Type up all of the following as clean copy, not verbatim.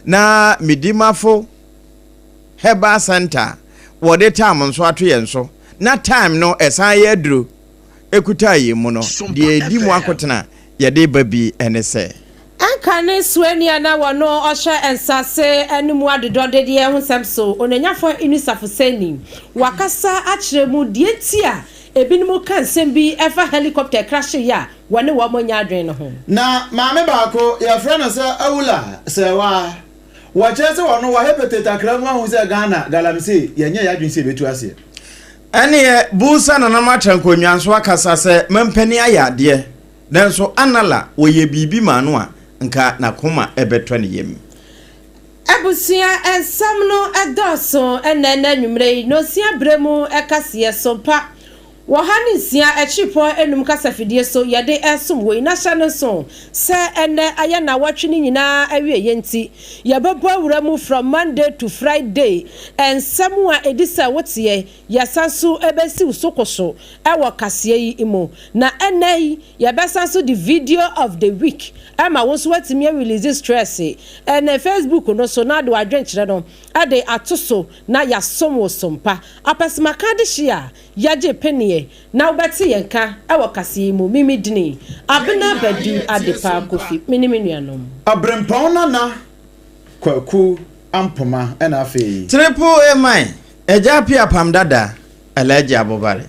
na midimafo Herbal Center what the time on so ato yen so na time no esan ye duro ekuta yi mu no de edi mu akotena ye de babi ene se ankane suania na wono ohye ensase animu adodode de hu semso onanyafo inisafo seni wakasa akiremu de tia ebinimu kan sembi efa helicopter crash ya wone wo monya adwen no ho na maame baako ya frana se awula se wa wachese wono wa hepeteta kramu hu se Ghana galamse yenye ya adwen se betu ase ene busa na namacha nkonwanso akasa se mempani ayade nanso anala woye bibi manu a nka nakoma ebeto ne yem ebusia ensamno edoso enena nwumre no sia bremu ekase Sompa Wahani sia echipo enum kasafidie so yade esum we na hye no so se ene aya na watwini nyina awie yenti yababo awuramu from Monday to Friday ensam a edisa wotie yasanso ebesi usokoso ewo kase yi imo na ene yabesanso the video of the week ama wonso watimi release stress ene Facebook no so na do adwenkyere no ade atoso na yasom wo Sompa apesima kade hia yaje penny na ubati yenka ewo kase mu mimi dini abena badu adepa kofi miniminuanom abrempona na kwaku ampoma ena afi triple amai eja pia pam dada eleje abobare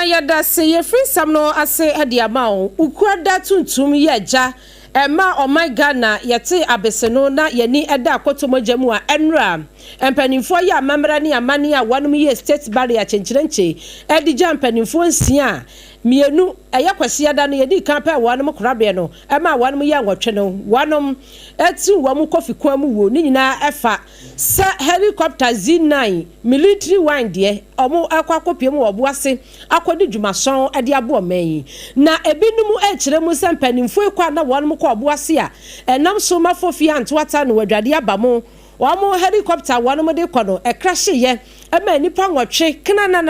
yada se ye free samno ase adiama o ukwada tuntum ye ja ema o my Ghana yete abeseno na yeni eda akotomojemu a enra empanimfo ya mamra ne amane a wanum ye state barrier chenchirenche edija empanimfo nsia mienu eye kwase ada no yedi kan pa wanum korabe no ema wanum ye nwotwe no wanum etu wamu kofi kwamu wo ni nyina efa sa helicopter Z9 military one de omo akwakopie mu oboase akodi dwumason ade abo man na ebinumu ekire mu sempanimfo ekwa na wanum ko oboase a enam so mafofia antwata no wadwade abamo wamo helicopter wanum de kono e crash ye ema nipa nwotwe kna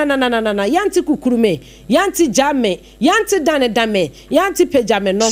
na yanti kukurume yanti jame yanti dame yanti pejame no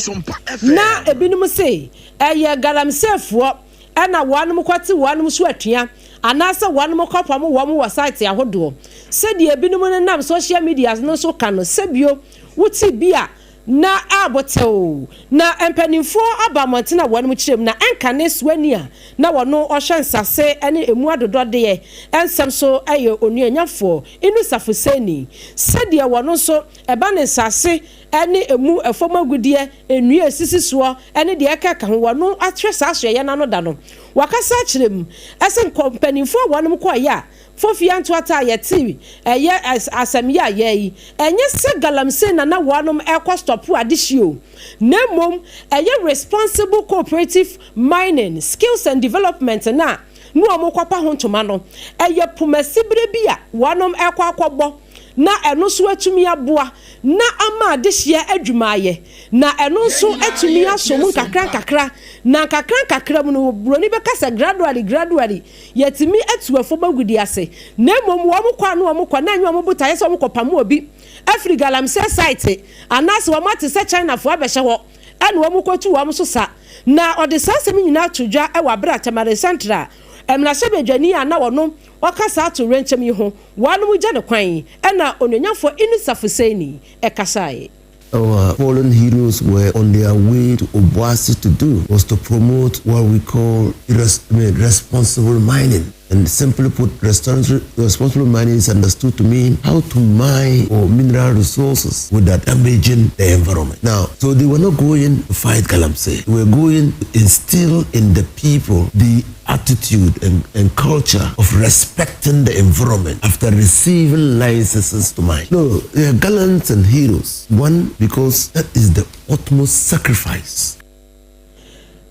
na ebinumu se eye galamsefo ana wanum kwati wanum so atua anasa wanum kopam wom wo site ahodo se de ebinumu nam social media no so kano sebio wuti bia na abotew na empanimfo abamontina wanum kirem na enkane swania na wono ohyansase ene emu adodode ye ensem so aye onuanyafo inu safoseni sede wono so eba ne nsase ene emu efomagudie enua sisi so ene de ekeka ho wono atresa aso ye na no da no wakasa kirem esen kompanimfo wanum koya fofia ntwata yeti eye asamya ye enye se galamse na wanum ekwa stop adishio nemom eye responsible cooperative mining skills and development na no omokwapa hontoma no eye pomasibre bia wanum ekwa akwobo na eno so atumi aboa na ama adehia adwumaye na eno so atumi asomu kakra na kakra mu no broni bekasa gradually yetimi atuafo bagudi ase na mom wo mkwa no mkwa na anyo mobuta yeso mkopam obi Afri galamse site anas wo mate se China fo abehye ho ene wo mkwotu wo so sa na odesasem nyina atodwa e wa bra tamare central emna sebedwani ana wono wakasa to renchem yi ho wanum gya ne kwan ena ononyafo inisafoseni ekasae. Our fallen heroes were on their way to Obuasi to do was to promote what we call responsible mining. And simply put, responsible mining is understood to mean how to mine or mineral resources without damaging the environment. Now, so they were not going to fight Galamsey. They were going to instill in the people the attitude and culture of respecting the environment after receiving licenses to mine. No, they are gallants and heroes. One, because that is the utmost sacrifice.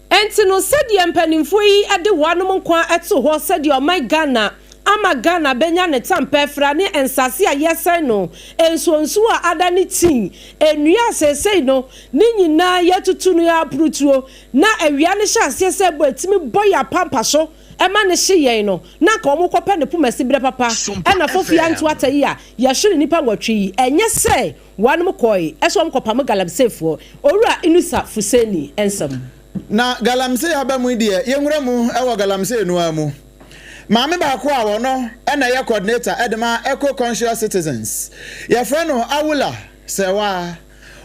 Enti no said the empanimfo yi ade wanum kwa eto ho said your my Ghana ama Ghana benya ne tampefra ne ensase a yesen no ensonso a ada ne tin enua sesei no ne nyina yatutu no ya prutuo na awia ne hyase se bo atimi boya pampa so ema ne hye no na ka omo kope ne pumasi bre papa ena fofia nto atayi a ya hwere nipa nwotwe enye se wanum koi eso om kopam galamsefo owura inusa fuseni ensam na galamse abamu die yenwura mu ewo galamse no amu maame ba ko a wono ena ye coordinator edema eco conscious citizens ye friend no awula sewa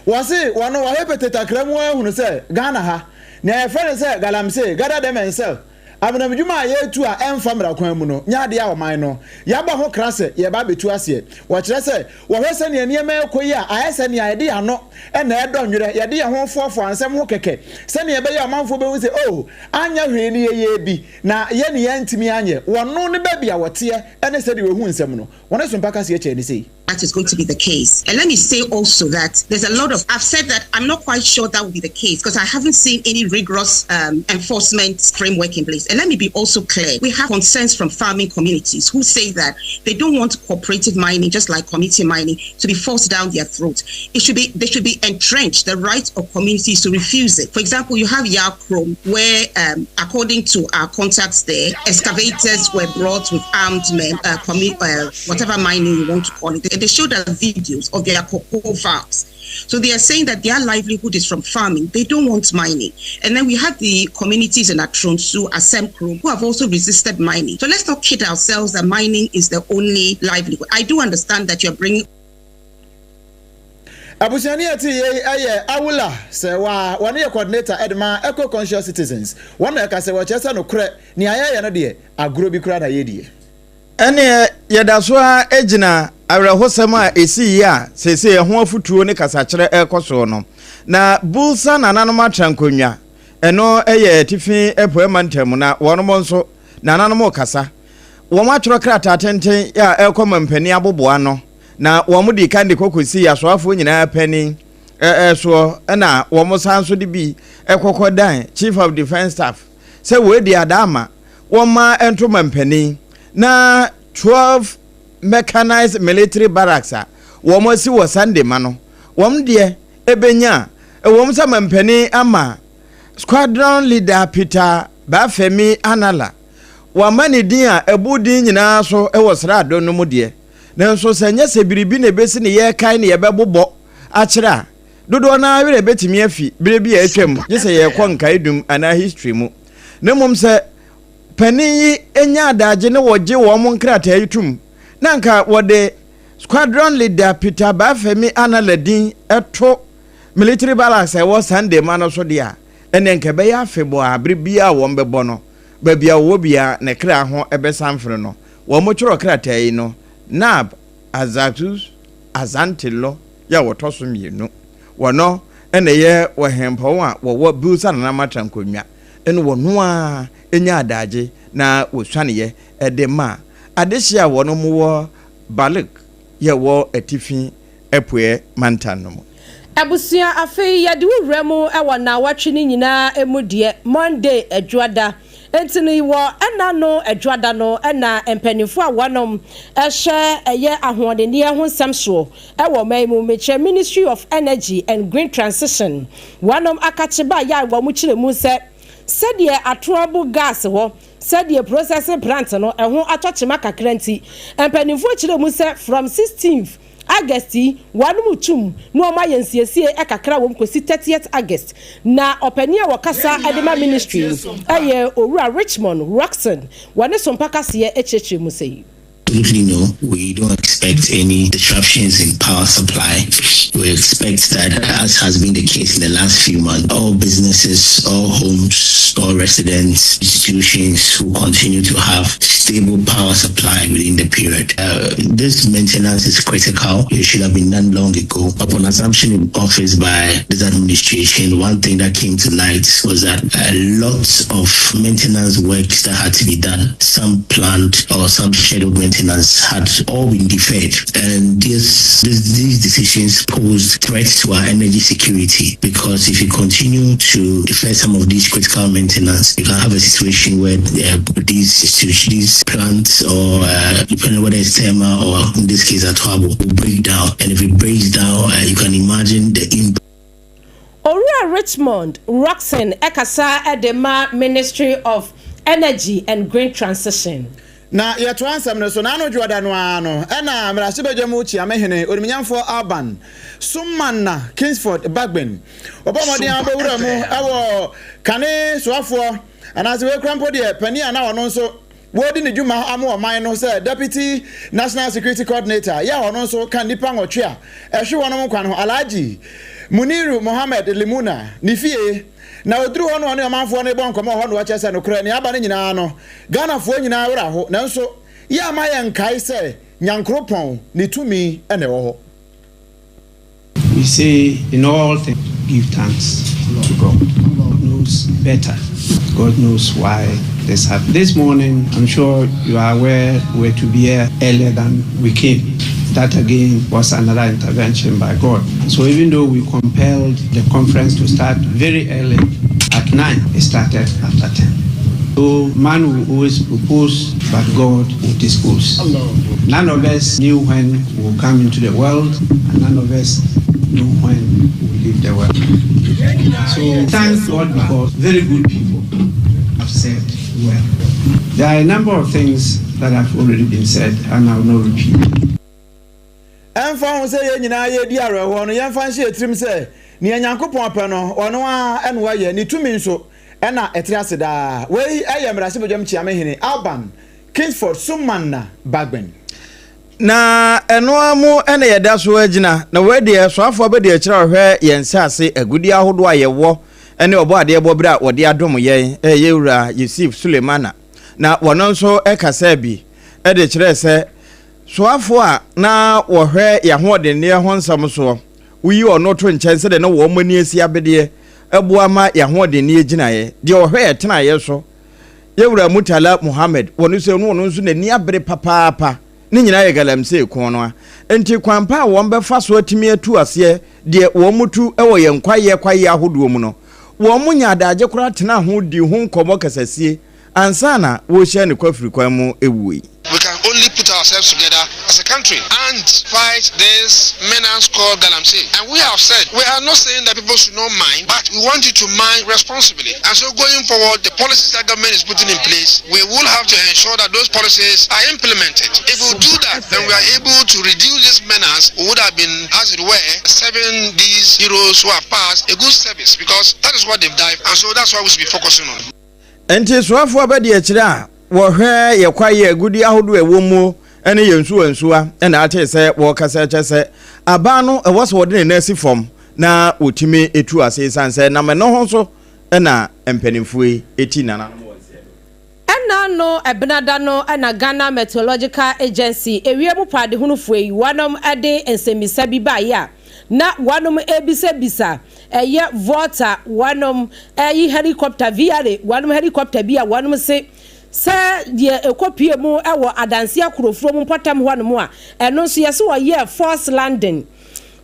wase wono wa hepeteta kramu ahunu se Ghana ha na ye friend se galamse gada dem ensel abana mjuma yetu a emfamra kwan mu no nyaade a oman no yaba ho krase ye ba betu ase wo kire se wo hwese ne niema ekoyi a ayese ne ayede ano na edo nwere ye de ye ho fofo ansem ho keke se ne be ye omanfo be hu se oh anya hwe ne ye bi na ye ne ye ntimi anye wono ne ba bia wote ene se de we hu nsem no wono so mpaka se ye che ne sei. That is going to be the case. And let me say also that there's a lot of, I've said that I'm not quite sure that will be the case because I haven't seen any rigorous enforcement framework in place. And let me be also clear. We have concerns from farming communities who say that they don't want cooperative mining, just like community mining, to be forced down their throat. They should be entrenched, the right of communities to refuse it. For example, you have Yakrom, where according to our contacts there, excavators were brought with armed men, whatever mining you want to call it. They showed us videos of their cocoa farms. So they are saying that their livelihood is from farming. They don't want mining. And then we have the communities in Atronsu, Asemkrum, who have also resisted mining. So let's not kid ourselves that mining is the only livelihood. I do understand that you're bringing Abusiani ati ye awula se wa wane ye coordinator edma eco conscious citizens. Wana ka se wa chesa no kre ni ayaya no de agro bi kra na ye die. Ene yedaso a ejina awrehosem a esi ya sese ho afutuo ne kasakire ekoso no na bulsa nananom atrankonwa eno eye tifi epoemantam na wonom nso nananom kasa wo atworo krata tenten ya ekoma mpani aboboa no na wo mo di kan de kokosi ya so afo nyina pani so na wo mo sanso de bi ekokodan chief of defense staff se we di adama wo ma entoma mpani na 12 mechanized military barracks womo si wo Sunday mano wom de ebenya wom sa mampani ama squadron leader Peter Bafemi Anala wa mani din a ebudi nyina so e wo srado no mu de nanso sanya se biribi na besi ne ye kai ne ye bebobo akira dodo na were betimi afi birebi a atwam yese ye konka edum ana history mu nemom se pani enya adaje ne woje wo mo nkrata yitum nanka wode squadron leader Peter Bafemi Analadin eto military barracks e wo Sunday man so dia ene nke be ya febo abre bia wo mbebo no ba bia wo bia ne kra ho ebe sanfre no wo mo choro krata yi no nab azatus azantilo ya wo toso mienu wono ene ye wo hempo a wo busa na matrankonwa ene wo no a enya adaje na wo swaneye edema adehia wono mu wo balik ye wo atifi epoe mantanom abusia afei yade wuremu ewa na watwini nyina emudie Monday adwada entini wo ena no adwada no ena empanifo a wonom ehye eye ahoodeni ho nsɛmso ewo maimu meche Ministry of Energy and Green Transition wonom akacheba ya wo mu kiremu sɛdeɛ atoabo gas ho sɛdeɛ processing plant no ɛho atɔkyema kakranti empanifo kiremu sɛ from 16th August wanumu no ma yensiesie ekakra wom kosi 30th August na opania wakasa edema ministry eye owura Richmond Roxon wane sompa kase echechire mu sei. Absolutely no. We don't expect any disruptions in power supply. We expect that, as has been the case in the last few months, all businesses, all homes, all residents, institutions will continue to have stable power supply within the period. This maintenance is critical. It should have been done long ago. Upon assumption in office by this administration, one thing that came to light was that lots of maintenance works that had to be done, some planned or some scheduled maintenance had all been deferred, and these decisions pose threats to our energy security, because if you continue to defer some of these critical maintenance, you can have a situation where these this plant or depending on whether it's thermal or in this case a trouble will break down. And if it breaks down, you can imagine the impact. Owura Richmond Roxanne Ekasa Edema Ministry of Energy and Green Transition. Na yeto ansam no so na no dwoda no ano na mrase bejemu chi amehene odumnyamfo Alban Summanna Kingsford Bagben obomodin abewura mu ewo kane soafo anase we krampo de pani ana ono nso wodi ne dwuma amo oman no say Deputy National Security Coordinator ya ono nso kan nipa nwotwe a ehwe wono kwan ho Alhaji Muniru Mohammed Limuna nifie na oduru hono ne amanfo ne bon komo hono wachese no kra ne aba ne nyina no Ghana fo nyina wura ho nanso ya ma ye nkai se nyankropon ne tumi ene wo ho. We say in all things give thanks to God. God knows better. God knows why this happened. This morning, I'm sure you are aware we were to be here earlier than we came. That again was another intervention by God. So even though we compelled the conference to start very early at 9, it started after 10. So man will always propose, but God will dispose. None of us knew when we will come into the world, and none of us knew when we will leave the world. So thank God because very good people have said well. There are a number of things that have already been said, and I will not repeat. Emfa ho say ye nyina ye di areho no yemfa nche etrim say ne nyankopon apɛ no ɔno a ɛno ayɛ ne tumi nso ɛna ɛtri ase da wei ɛyɛ mrase bojam chiamehene Alban Kingsford Summanna Bagben na ɛno amu ɛna yɛda so agina na wei de soafo be de kyerɛ hwɛ yɛn sase agudi ahodo a yɛwɔ ɛne ɔbɔ ade ɛbɔ bra wɔde adom yɛn yɛwura Yusuf Sulemana na wɔno nso ɛkasa bi ɛde kyerɛ sɛ soafo a na wɔhwɛ yɛhoɔden ne ho nsɛm so uyi ono to nkyɛn sɛ de na wɔ mani asi abede ɛboa ma yɛhoɔden ne gyinaeɛ de wɔhwɛ yɛtenaeɛ so yɛwura Mutala Muhammad wɔno sɛ no nso n'ani abere papaapa ne nyina yɛ galamsey kon no a enti kwampa a wɔn bɛfa so atimi atu aseɛ de wɔn mutu ɛwɔ yɛn kwaye ahodoɔ mu no wɔn mu nya adagye kora tena ho di ho nkɔmɔ kasasie ansana wo hyɛ ne kwafiri kwan mu ewuyi. We can only put ourselves together as a country and fight this menace called Galamsey. And we have said, we are not saying that people should not mine, but we want you to mine responsibly. And so going forward, the policies that government is putting in place, we will have to ensure that those policies are implemented. If we do that, then we are able to reduce this menace. We would have been, as it were, serving these heroes who have passed a good service because that is what they've done. And so that's what we should be focusing on. Enti soafo abedi akira wɔhwɛ yɛkwaye agudi ahodo ɛwɔ mu ɛne yɛnsuwa ɛna ate sɛ wɔkasa kyɛsɛ aba no ɛwɔ sɛ wɔde ne nasi fam na otimi etu ase sanse na me no ho so ɛna empanimfoe eti nana no ɛna no ɛbenada no ɛna Ghana Meteorological Agency ewiemu pade hunufoe yi wanom ɛde ensemisa bi ba ya na wanom ebisa ɛyɛ volta wanom ɛyi helicopter viare wanom helicopter bi a wanom se die ekopie mu ewo adanse akorofuro mu potam ho no a eno so yese wo ye force landing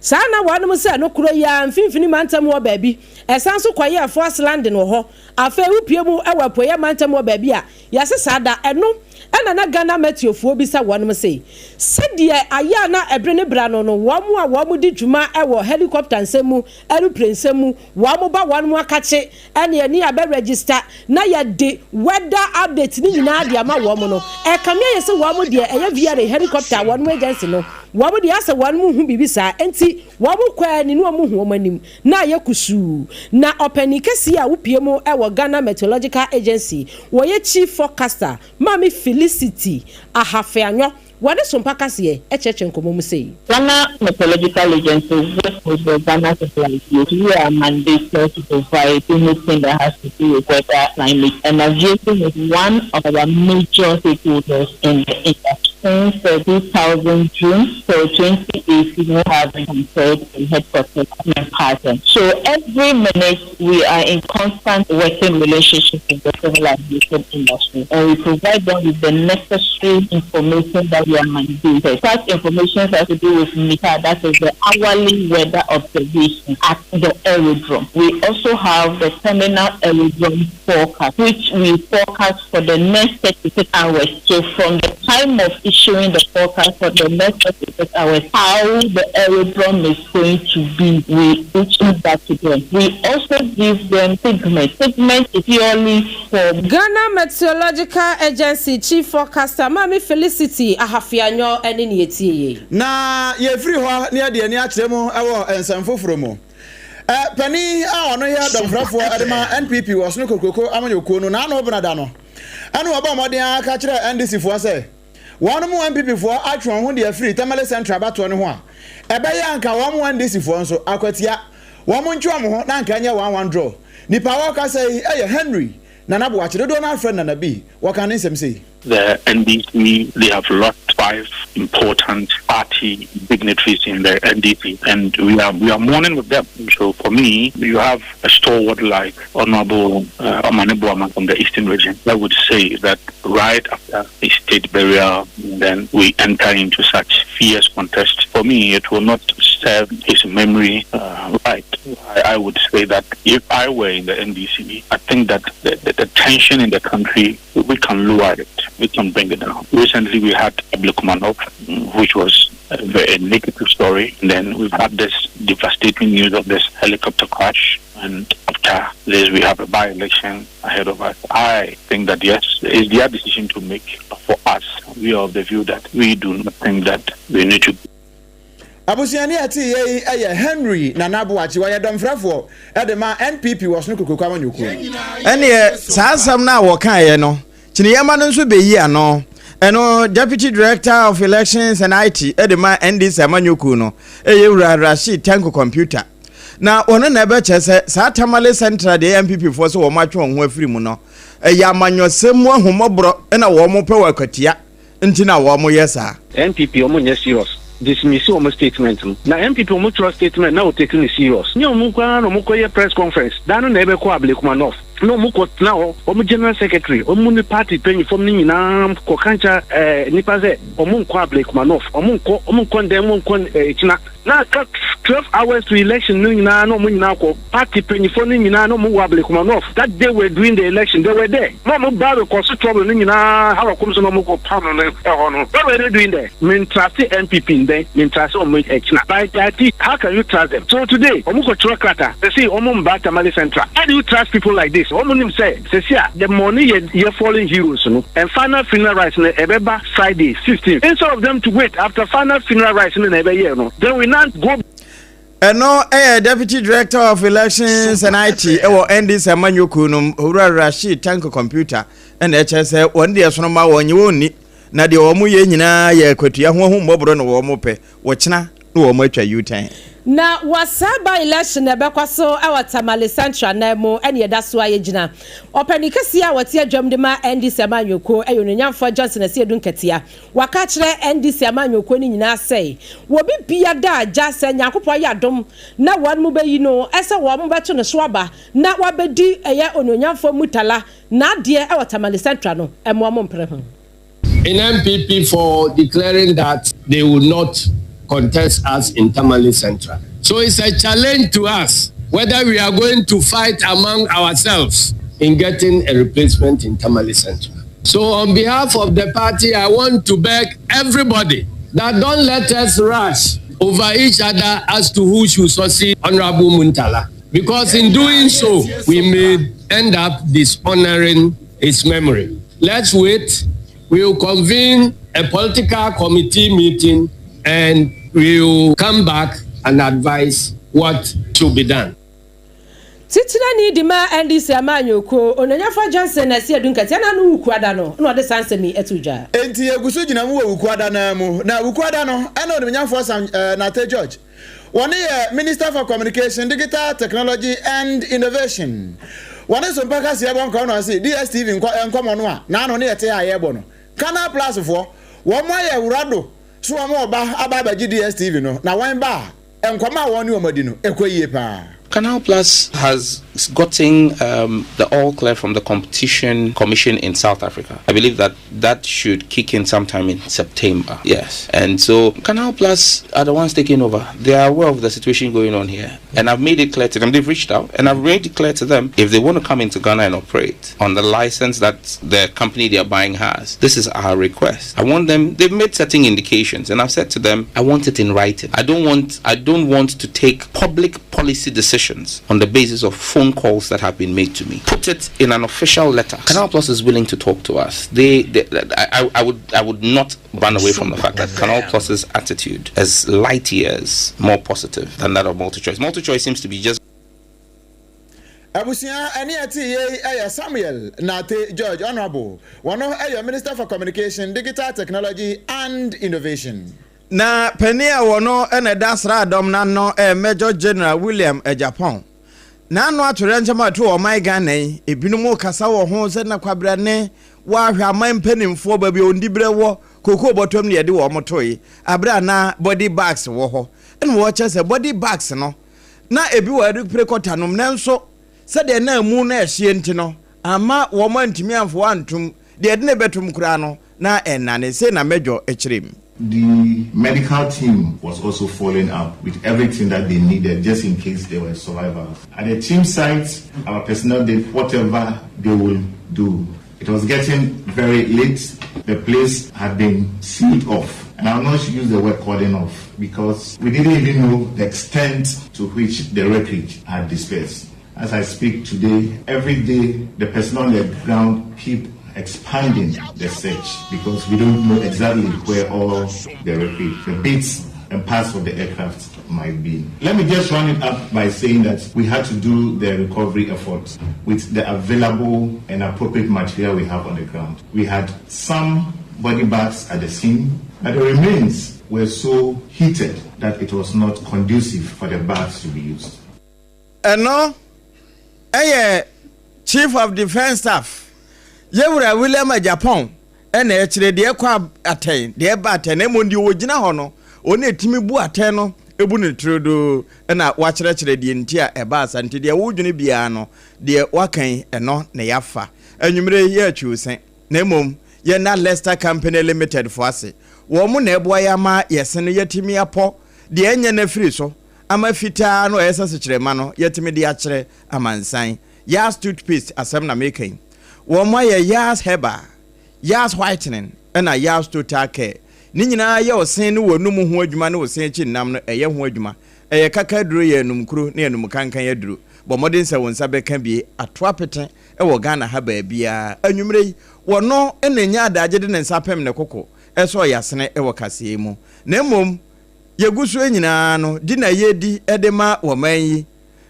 saa na wanom se no kuro ya mfimfini mantam wo baabi esan so koye force landing wo ho afa upie mu ewo poye mantam wo baabi a yese sada eno ɛna na Ghana metiofuo bi sa wanom se die aya na ebre ne bra no wɔn a wɔn di dwuma ɛwɔ helicopter nsɛmu aeroplane nsɛmu wɔn ba wanom akache ɛne ani abɛ register na yɛ de weather update ni nyinaa de ama wɔn no ɛkamia yɛ se wɔn de ɛyɛ via helicopter wɔn agency no wɔn de asa wɔn hu bibi saa enti wɔn kɔ ni no wɔn hu wɔn anim na yɛ kusu na ɔpani kɛse a wopie mu ɛwɔ Ghana Meteorological Agency wɔyɛ chief forecaster Mami Felicity Ahafeanyo what is Sompa Kasiye echeche nkomo mu sei Ghana Meteorological Agency with the Ghana Supply we are mandated to provide anything that has to do with weather, climate, and aviation is one of our major stakeholders in the industry. since 2000 June till 2018, we have been compared in headquarters pattern. So every minute we are in constant working relationship with the civil aviation industry, and we provide them with the necessary information that we are mandated. Such information has to do with meter, that is the hourly weather observation at the aerodrome. We also have the terminal aerodrome forecast, which we forecast for the next 36 hours. So from the time of issuing the forecast for the next 36 hours, how the aerodrome is going to be, we issue that to them. We also give them segment. Segment is purely for Ghana Meteorological Agency Chief Forecaster Mami Felicity Ahafianyo Eninieti. Na ye free ho near the near chemo awo ensamfo fromo. Penny a ono ya domfrafo adema NPP was no kokoko amanyoko no na no bnada no. Anu oba modern aka kire NDC fo say one mu NPP fo atwon ho de free Tamale Central bato ne ho a. Ebe ya nka one mu NDC fo nso akwatia. One mu ntwa mo ho na nka nya 1-1 draw. Nipa wa ka say Henry Nana Boachi do na friend Nana B. What can him say? The NDC, they have lost 5 important party dignitaries in the NDC, and we are mourning with them. So for me, you have a stalwart like Honorable Omane from the Eastern region. I would say that right after a state burial, then we enter into such fierce contest. For me, it will not serve his memory right. I would say that if I were in the NDC, I think that the tension in the country, we can lower it. We can bring it down. Recently, we had Abdulkumanov, which was a very negative story. And then we've had this devastating news of this helicopter crash. And after this, we have a by-election ahead of us. I think that, yes, it's their decision to make. For us, we are of the view that we do not think that we need to. Abusiani ati ye Henry Nana Boachi wa domfrafo edema NPP was no kokoko amanyoko. Ene saasam na wo kan ye no. Chiniyama no nso beyi ano. Eno Deputy Director of Elections and IT edema NDC amanyoko no. Eye wura Rashid Tanko computer. Na ono na ebe chese sa Tamale Central de MPP for so wo matwe ho afiri mu no. Eye amanyosem mu ahomobro na wo mo pe wakotia. Nti na wo mo yesa. NPP omo nye serious. Dismiss your statement. Now, MPP will trust statement now taking it serious. No, Muka, no Mukoya press conference. Dano never call Blekumanov. No Muko now, Omu General Secretary, Omuni Party penny from Ninam, Kokancha, Nipaze, Omunko Blekumanov, Omunkon, Demunkon, China. Now, 12 hours to election, no Munako, Party penny from Ninano Muablekumanov. That day we're doing the election, they were there. Mama Barrow caused trouble in Nina, how comes no Muko permanent? What were they doing there? Mean trust the MPP. How can you trust them? So today, Omuko Chokata, they say Omumba Tamale Central. How do you trust people like this? Omunim say, the money you're falling heroes, and final funeral rights in Ebeba Friday, 16th. Instead of them to wait after final funeral rights in Ebeba year, then we not go. No, Deputy Director of Elections and IT, NDC amanyoko no Hura Rashid Tanko computer, and HS one day asonoma wonyi na de omo ye nyina ye kwatua ho mobro no wo mo pe wo kina no wo mo atwa U10 na wasaba election ebekwaso Tamale Central na mo ene yeda so aye gina opani kase a wote adwam de ma NDC amanyoko ayononyamfo Johnson Asiedu nketia waka kire NDC amanyoko ni nyina sei wo bibia da agya se nyankopɔ ya dom na won mu bayi no ese wo mo beto ne so aba na wabedi eye ononyamfo mutala na de Tamale Central no emo mo mpre ho in MPP for declaring that they will not contest us in Tamale Central. So it's a challenge to us whether we are going to fight among ourselves in getting a replacement in Tamale Central. So on behalf of the party, I want to beg everybody that don't let us rush over each other as to who should succeed Honorable Muntala. Because in doing so, we may end up dishonoring his memory. Let's wait. We will convene a political committee meeting and we will come back and advise what should be done. Titina ni dima NDC amanyoko ononyafa Johnson Asiedu nkatia na no ukuada no na ode sansemi etuja. Enti egusu gina mu ukuada na mu na ukuada no ena ononyafo sam na te George. One Minister for Communication, Digital Technology and Innovation. One is on Paka Siabon Kono, DSTV and Common One. Now, no near Tia Ebono. Canal Plus for One more urado, so I'm more about GDSTV no. Now one bar, and come out one new Modino, Equayepa. Canal Plus has gotten the all clear from the Competition Commission in South Africa. I believe that should kick in sometime in September. Yes. And so Canal Plus are the ones taking over. They are aware of the situation going on here. And I've made it clear to them. They've reached out and I've made it clear to them if they want to come into Ghana and operate on the license that the company they are buying has. This is our request. I want them, they've made certain indications and I've said to them, I want it in writing. I don't want to take public policy decisions on the basis of phone calls that have been made to me. Put it in an official letter. Canal Plus is willing to talk to us. I would not run away from the fact that Canal Plus's attitude is light years more positive than that of MultiChoice. MultiChoice seems to be just. Abusia Aniati Samuel Nate George Honorable, one of Minister for Communication, Digital Technology and Innovation. Na penia wono ene dasra dom na no Major General William Japan na no atore nchama to o my Ghana ebinumu kasa wo ho se na kwabra ne wa hwa man panimfo ba bi ondibere wo koko botom ne yede wo motoyi abra na body bags wo ho ene wo che se body bags no na ebi wa rekota nom na nso se de na mu na ehye nti no ama wo mantimi amfo antum de ne betum kura no na enane se na Major echirem. The medical team was also following up with everything that they needed just in case they were survivors. At the team site, our personnel did whatever they will do. It was getting very late. The place had been sealed off. And I'll not use the word cordon off because we didn't even know the extent to which the wreckage had dispersed. As I speak today, every day the personnel on the ground keep expanding the search because we don't know exactly where all the bits and parts of the aircraft might be. Let me just run it up by saying that we had to do the recovery efforts with the available and appropriate material we have on the ground. We had some body bags at the scene, but the remains were so heated that it was not conducive for the bags to be used. No, Chief of Defense Staff Yewura William Japan ene echire de kwa aten de ba aten e mondi ogina ho no oni etimi bu aten no ebu ne trodo na wa kire kire de ntia e ba asante de wodwene bia no de wakan eno ne yafa anwumre ye atwusen na mom ye na Leicester Company Limited for ase wo mu na eboa ya ma yesene yetimi apo de enye na firi so ama fita no esase kire ma no yetimi de akire amansan ya toothpaste asem na making Womaya Yas Heba, Yas Whitening, and a Yas Total Care. Nina yo sen wo no mu ho adwuma no sen chi nam no eye ho adwuma. Eye kaka duro ye num kuro na enum kankan ye duro. Bo modern se wonsa be kan bi atoapeten e wo Ghana ha ba bia. Anwumre wo no enenya adaje de nsa pem ne kokko. Eso yasene e wo kase mu. Na mom yegusu enyina no di na yedi edema wo manyi.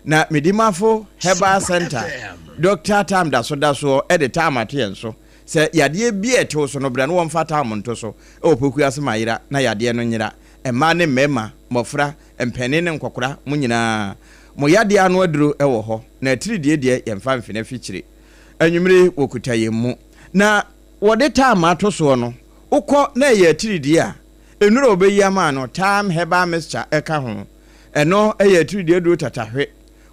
Na medimafo Heba Center Dr. Tam daso ede time aten so se yade bi eto so no bra no won fata amonto so e opoku asema yira na yade no nyira ema ne mema mofra empene ne nkokora mu nyina mo yade anu aduro e wo ho na tiridie de yemfa mfene fikire anwumre wokuta yemu na wode time ato so no ukọ na ye tiridie a enuro obeyi ama no time Heba mixture eka ho eno ye tiridie do tatahwe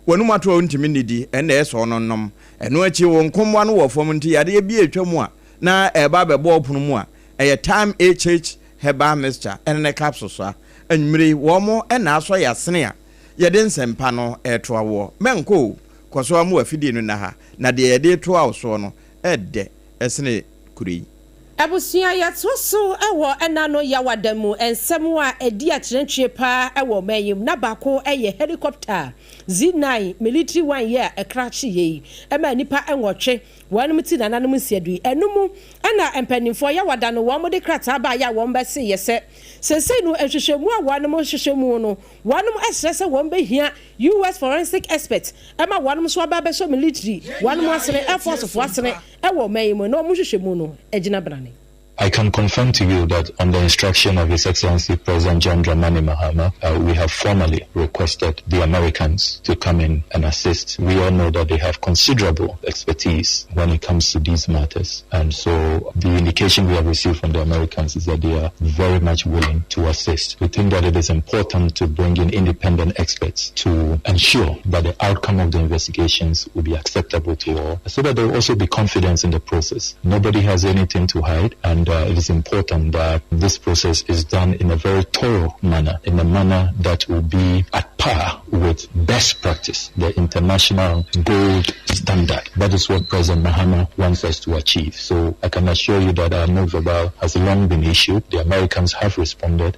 wonu ato ntimi nidi ene eso no nom eno achi wo nkomwa no wo fom nti yade bi atwamu a na eba bebo opunu mu a eye time Heba mixture ene capsule so anwumre wo mo ena aso yasene a yede nsempa no eto awo menko koso amu afidi no na ha na de yede to awso no ede esene kuri Abusia yatoso ewo enano yawademu ensemu a edi akyerentwe pa ewo mayim na bako eye helicopter Z9 military one year ekrachi ye ema nipa enwotwe wanum ti nananum siadu enumu ana empanimfo yawada no wo mode krata ba ya wo mbese yese sese no ehwehwemu a wanum hwehwemu no wanum esrese wo mbehia US forensic expert ema wanum so aba be so military wanum asene air force fo asene ewo mayim no mo hwehwemu no egina brane I can confirm to you that on the instruction of His Excellency President John Dramani Mahama, we have formally requested the Americans to come in and assist. We all know that they have considerable expertise when it comes to these matters. And so the indication we have received from the Americans is that they are very much willing to assist. We think that it is important to bring in independent experts to ensure that the outcome of the investigations will be acceptable to all, so that there will also be confidence in the process. Nobody has anything to hide, and it is important that this process is done in a very thorough manner, in a manner that will be at par with best practice, the international gold standard. That is what President Mahama wants us to achieve. So I can assure you that our non-verbal has long been issued. The Americans have responded.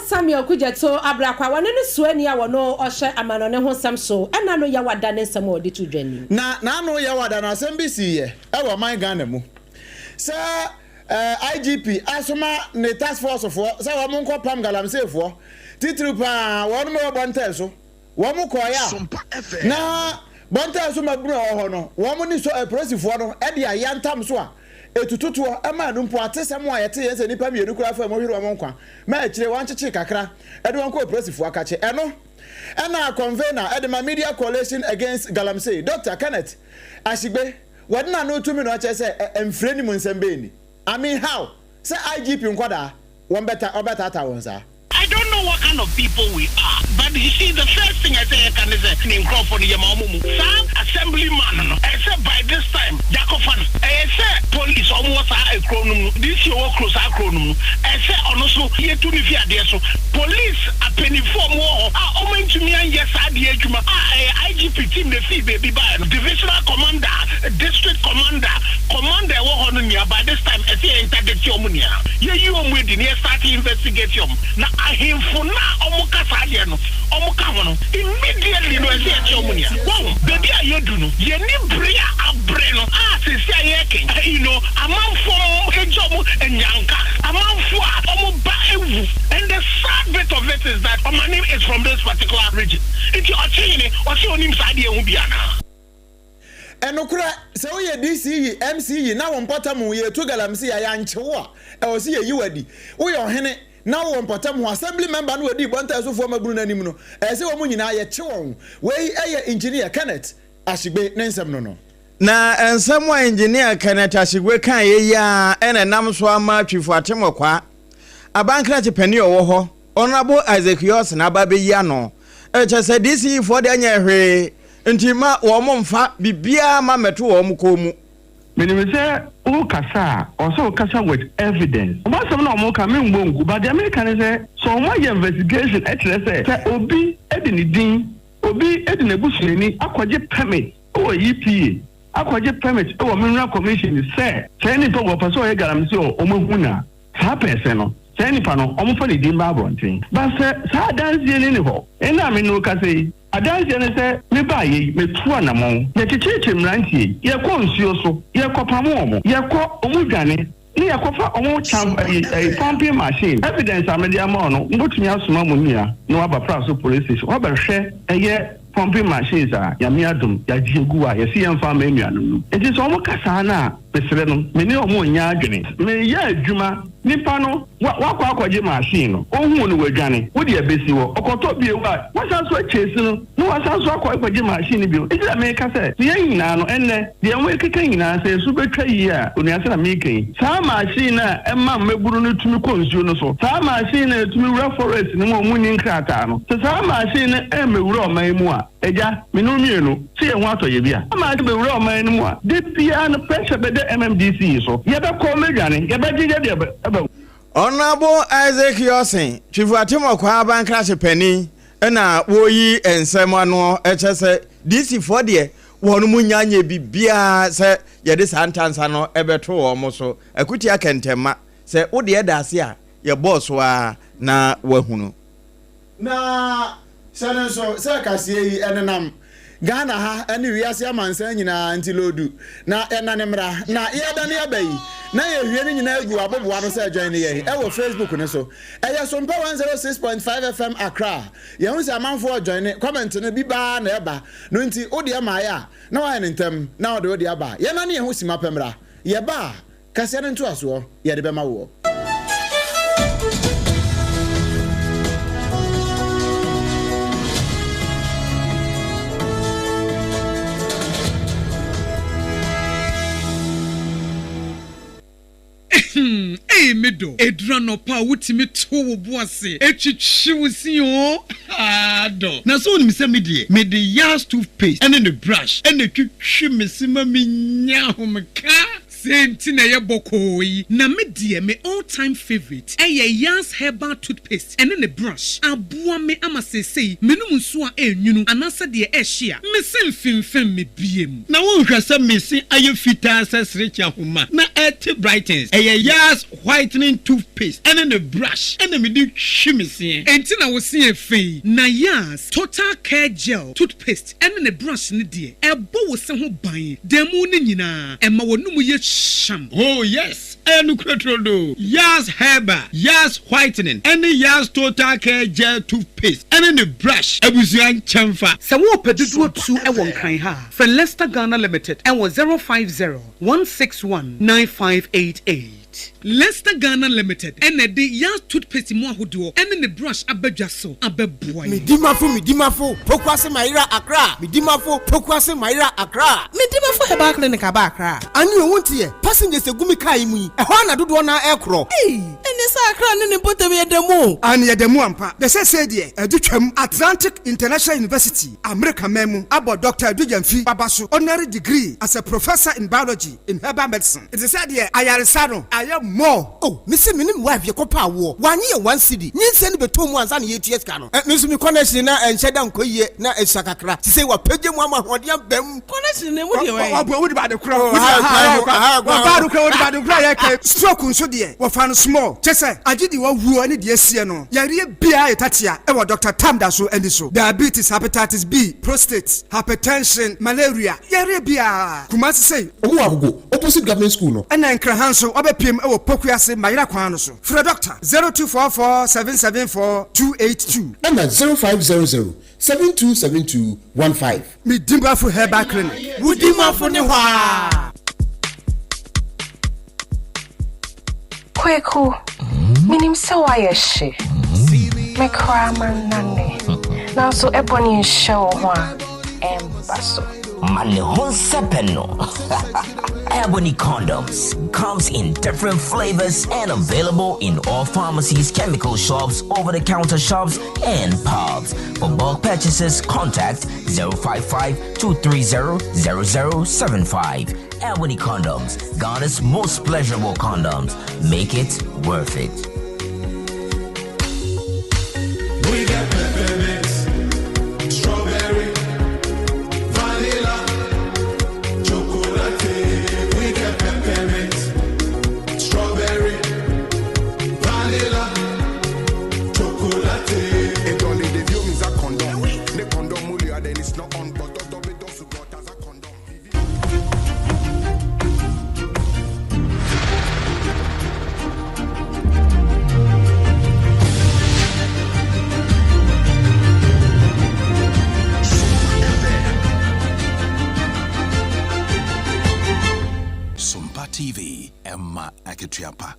Samuel Kujeto Abrakwa wanene suani ya wano oshe amanone ho samso ena no ya wada ne nsem odi to dwani na no ya wada na asem bi siye e wo man Ghana mu se IGP asoma ne task force fo se wo mo nko pam galamsey fo titiri pa wonu me bontel so wo mo koya na bontel so maburu ho no wo mo ni so presi fo no e dia yantam so a etututu ema no mpo atesem a yete yese nipa mienu kura fa mo hwiro mo nkwa ma akire wancheche kakra ede won ko presifu akache eno ena convener ede ma media coalition against galamsey Dr. Kenneth Ashigbe wadna no tumi no che se emfre ni munsembe ni I mean how say IGP nkwada won better ata won sa I don't know what kind of people we are, but you see, the first thing I say I can is name Crawford Yamamumu. Some assemblyman, I said by this time, Jacofan, I said police almost a chronum, this year close a chronum. I said also here to me there so police a penny for more. I omen to me and yes, I did IGP team the fee baby by divisional commander, district commander on by this time I say enter the Chomunia. You waiting here starting investigation. Now I him for now omuka sadia no omuka hono immediately no say chomunia wow baby ayo do no ye ni bria abre no say ayeke you know amanfo ejomu enyanka amanfo omu ba ewu and the sad bit of it is that my name is from this particular region if you are saying or say onim sadia hu biana enokura se wo ye DCE MCE na won potamu ye to galamsey ya nchewo a e wo se ye yiwadi wo ye ohene now one potem assembly member no di bonta so for maburu nanim no e se wo mu nyina ye che won we engineer Kenneth Ashigbe nensem no na ensem wa engineer Kenneth Ashigbe kan ye ya ene nam so ama twifo atemokwa abankra che pani owo ho honorable Isaac Yos na ba be ya no e che se DC for de anya hwe ntima wo mo mfa bibia ma meto wo mo ko mu Minimum say, oh, Kasa, also Kasa with evidence. About some no more coming won't, but the American say, so my investigation at say, Obi, Edini Dean, Obi, Edin Bushini, Aquajet permit, or EPA, Aquajet permit, or Mineral Commission is said, Sani Togo Paso Galamsey or Omahuna, Sapeseno, Sani Pano, Omfani Dimabronting. But Sa dance in any and I mean, no Kase. Adansi ene se me ba ye me tu anamon ye checheche mrantie ye ko nsuo so ye ko pamo ye ko omudwane ni ye ko fa omo cham pumping machine evidence amedia mo no mbotumi asoma mo nia no aba praso police station oba hwe eye pumping machines a ya mi adum ya jiegu a ye si emfa ma enuanum enti so omo kasa na besere no me ni omo nya adwene me ya adwuma nipa no wakwa akwaje machine no ohun no wadwane wo de abesi wo okoto bie wa wasa so achesi no wasa so akwaje machine bio enti da me ka se ye nyina no enne de enwe keke nyina se su betwa yi a oni ase na me kan sa machine na emma mmeburu no tumi konsuo no so sa machine na tumi wura forest no mo munyi nkrata no sa machine na emewura oman mu a eja minu mienu se ye ho atoye bia ama de bewura oman mu a de bia no pressure be de MMDC so ye be ko medwane ye be gije de Honorable Isaac Yosin, Chifu Atimokwa Abankra Chepeni, ena woyi ensem ano echese DC for de wonu munyanye bibia se ye de santansa no ebeto wo mo so akuti akentema se wo de dase a ye boss wa na wahunu na senso se kasie yi enenam Ghana ha eni wiase amansan nyina antilodu na enanemra na yeda ne abayi na ye hwie ni nyina egu aboboa no se join ye e wo Facebook ne so eye Sompa 106.5 FM Accra ye hu se amanfo join comment ne bi ba na eba no nti odi ama ya na wa ne ntem na odi aba ye na ne ye hu sima pemra ye ba kaseɛ no nto asoɔ yɛde bɛma wo. Hey, middle. Edrano pa wutimi to boase. Echichi wusi o. Do. Na so ni se medie. Me the Yas toothpaste and then the brush and the chichi mesima mi nya homka. Senti na ye bokoi na me dear me all-time favorite Yas herbal toothpaste and then the brush aboa me ama sesei menum nso a enwunu anasa de ehia me semfimfem me biem na won hwese me si aye fita sesrecha homa na et brightens Yas whitening toothpaste and then the brush and me di hwimese enti na wo se efei na Yas total care gel toothpaste and then the brush ne de ebo wo se ho ban demu ne nyina ema wonum ye sham. Oh yes, and Cretrodo, Yas Herba, Yas Whitening, and the Yas Total Care Gel Toothpaste, and then the brush, Abusian Chamfa. Sawo Pedro to a one kind ha. For Leicester Ghana Limited, and was 050-161-9588. Leicester Ghana Limited, and the Yas Toothpaste mo ahodo, and then the brush abejaso, abeboy. Midimafo, Pokwase Maira Accra, Midimafo, Pokwase Maira Accra, Midimafo Heba Clinic Accra. And you want here, passengers a gumi kaimui, a hana do one aircraft. Hey, and this Accra no put me at the mo. And ya the moampa, the said ye, a Duchem Atlantic International University, America Memu, about Dr. Dujanfi Babasu, honorary degree as a professor in biology in herbal medicine. It is said here, Ayarisano. I am more. Oh, Missy Minim wife, your copa war. 1 year, 1 city. Need send me 2 months and 8 years. Cano. Miss me connection and shed down Koye, na a Sakakra. To say what Peggy Mama, what young Bem connection. What about the crowd? Stroke on so dear. What found small. Chessa, I did the one who any dear Siano. Yari Bia Tatia, ever Dr. Tamdaso and so. Diabetes, hepatitis B, prostate, hypertension, malaria. Yari Bia. Kumasi say, oh, go opposite government school. No. And then Krahanso, Obepim. Ewo Pokuase Maira Kwano so. For a doctor 0244-774-282 number 0500-727215. Midimba for Herbal Clinic. Wudima for Newa. Kweku, minim se wa yeshe. Me kra man nane. Na so ebony show ho embaso. Mane Honsepeno. Ebony Condoms comes in different flavors and available in all pharmacies, chemical shops, over-the-counter shops, and pubs. For bulk purchases, contact 055-230-0075. Ebony Condoms, Ghana's most pleasurable condoms. Make it worth it. We got peppermint, strawberry, vanilla, chocolate. We got peppermint, strawberry, vanilla, chocolate. It only the view is a condom. The condom mulia then it's not on, but the dosu got as a condom. Sompa TV, Emma Aketiapa.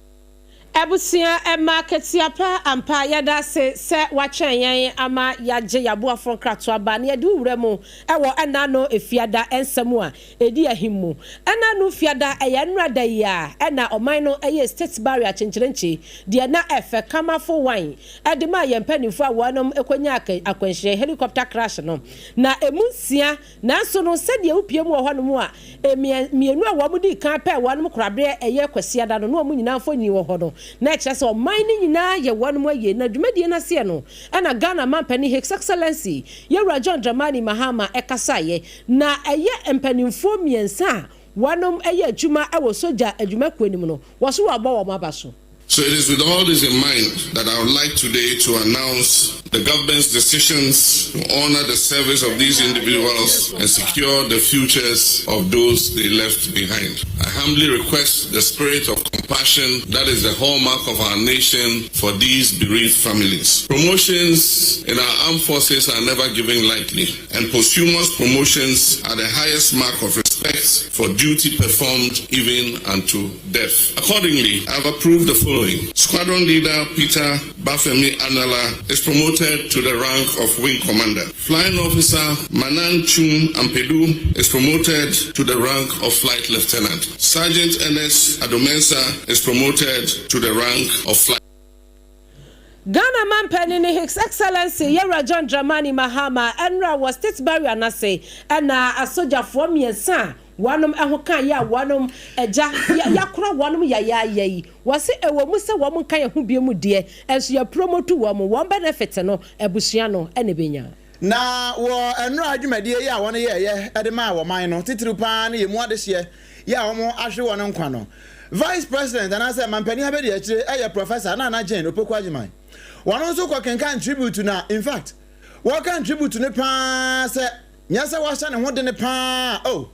Ebusia Emma Ketiapa ampa yada se wachen yan ama yaje yabo afon krato aba na yede wuremu ewo enano efiada ensemu a edi ahimu enano fiada eyanrada ya ena oman no eye state barrier chencherenche de na efe kamafo wan ede ma yempanifo awonom ekonya akwanhye helicopter crash no na emunsia na so no sede upiem wo honom a mienu a womudi kan pa wonom korabre eye kwasiada no no nyina fo nyi wo hono na kyerɛ sɛ ɔman ni nyinaa yɛ wɔnom aye na dwumadie na se no ɛna Ghana mampani His Excellency Yewura John Dramani Mahama ɛkasaye na ɛyɛ mpanimfo miensa wɔnom ɛyɛ adwuma ɛwɔ soja adwuma kwanim no wɔso wɔ abɔ wɔn aba so. So it is with all this in mind that I would like today to announce the government's decisions to honor the service of these individuals and secure the futures of those they left behind. I humbly request the spirit of compassion that is the hallmark of our nation for these bereaved families. Promotions in our armed forces are never given lightly, and posthumous promotions are the highest mark of respect respect for duty performed even unto death. Accordingly, I have approved the following. Squadron Leader Peter Bafemi Anala is promoted to the rank of Wing Commander. Flying Officer Manan Chum Ampedu is promoted to the rank of Flight Lieutenant. Sergeant Ernest Adomensa is promoted to the rank of Flight. Ghana man penny His Excellency Yera John Dramani Mahama Enra was state barrier na say and a soldier for me son wanum ehokan ya wanum eja yakura wanum ya was it a woman say woman kan hu biemu de enso ya promote woman one benefit no ebusua no enebenya na wo enra adwumadie ya won ye edema wo man no titiri pa na yemu adehye ya wo ahwe won nkwa no Vice President and I said man penny abedi akire Professor na Jane Opoku Ajiman one also can tribute to now. In fact, what can tribute to the pa say nyasa washa ne hode ne pa oh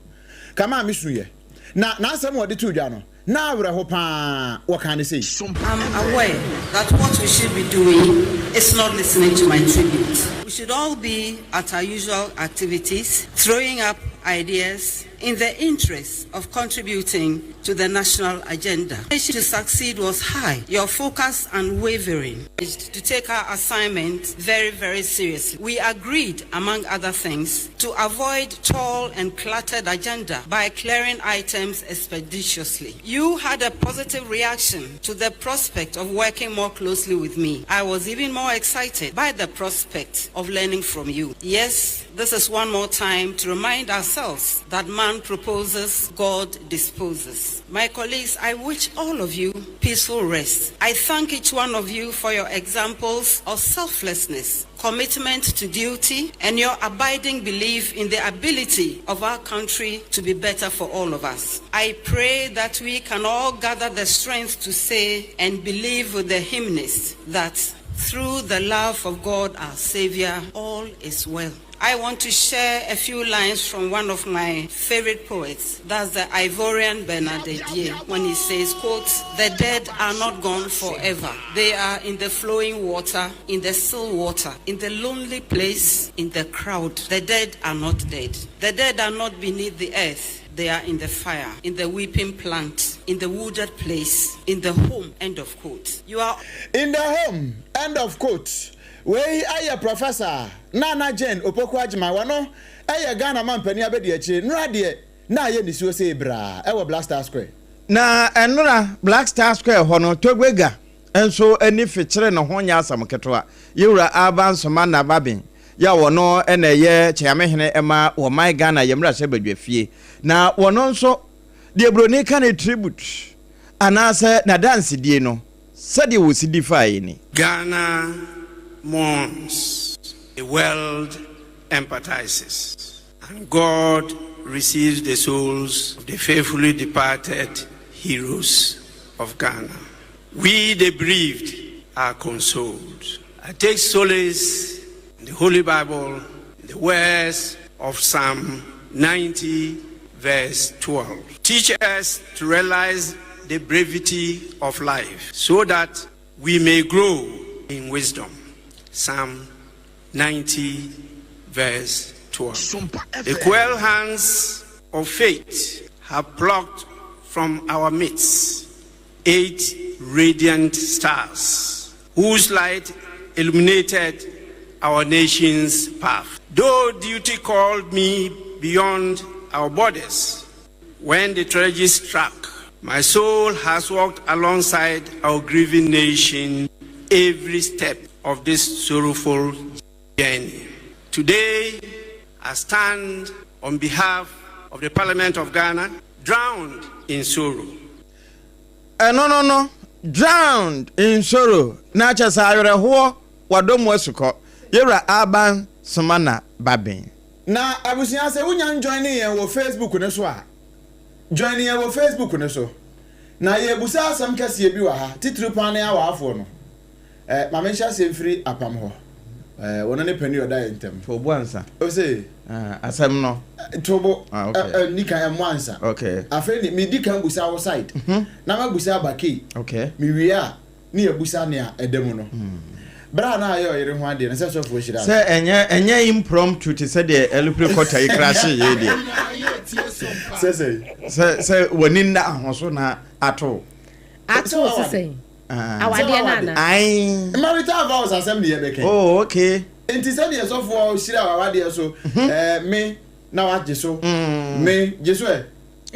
come on miss you na some what the two jano na wre ho pa what can I say I'm aware that what we should be doing is not listening to my tribute. We should all be at our usual activities, throwing up ideas in the interest of contributing to the national agenda. The issue to succeed was high. Your focus unwavering is to take our assignment very, very seriously. We agreed, among other things, to avoid tall and cluttered agenda by clearing items expeditiously. You had a positive reaction to the prospect of working more closely with me. I was even more excited by the prospect of learning from you. Yes, this is one more time to remind ourselves that man proposes, God disposes. My colleagues, I wish all of you peaceful rest. I thank each one of you for your examples of selflessness, commitment to duty, and your abiding belief in the ability of our country to be better for all of us. I pray that we can all gather the strength to say and believe with the hymnist that through the love of God our Savior, all is well. I want to share a few lines from one of my favorite poets. That's the Ivorian Bernadette, when he says, quote, "The dead are not gone forever. They are in the flowing water, in the still water, in the lonely place, in the crowd. The dead are not dead. The dead are not beneath the earth. They are in the fire, in the weeping plant, in the wooded place, in the home." End of quote. You are in the home. End of quote. Wey aye Professor Nana Jane Opoku Ajiman wano aye Ghana man pani abedi achi nra de na aye nisuo se bra e wo Black Star Square na enra Black Star Square hono togwega enso ani fekire no ho nya asam ketoa yewura abansoma na babin ya wono eneye chiamehene ema wo my Ghana yemra se badwafie na wono nso de broni kan tribute anase na dance die no sade wo sidify ni Ghana mourns, the world empathizes, and God receives the souls of the faithfully departed heroes of Ghana. We, the bereaved, are consoled. I take solace in the Holy Bible, in the words of Psalm 90, verse 12. Teach us to realize the brevity of life so that we may grow in wisdom. Psalm 90, verse 12. The cruel hands of fate have plucked from our midst 8 radiant stars, whose light illuminated our nation's path. Though duty called me beyond our borders, when the tragedy struck, my soul has walked alongside our grieving nation every step of this sorrowful journey. Today, I stand on behalf of the Parliament of Ghana, drowned in sorrow. No. Drowned in sorrow. Na chasa ayreho wadomo esuko. Yera aban somana babin. Na abusia se wunya joining yen wo Facebook ne so a. Joining yen wo Facebook ne so. Na ye busa asam kase bi wa ha. Titru pan ya wa afo no. Mama ncha se mfiri apam ho. Wona ne pani oda yentem. For buansa. O say asam no. Tobo. Okay. Nika emwansa. Okay. Afa ni me di kan busa outside. Na ma busa baki. Okay. Mi wi a ni e busa ne a edem no. Bra na ayo yire ho ade na se so fo shira. Say enye impromptu to say the elupre quarter crash ye dey. Say when in that house na ato. Ato say. Awade na. Ai. Marital vows assembly ebeke. Oh, okay. Enti say dey so for shira awade so me na wa jeso. Me jeso e.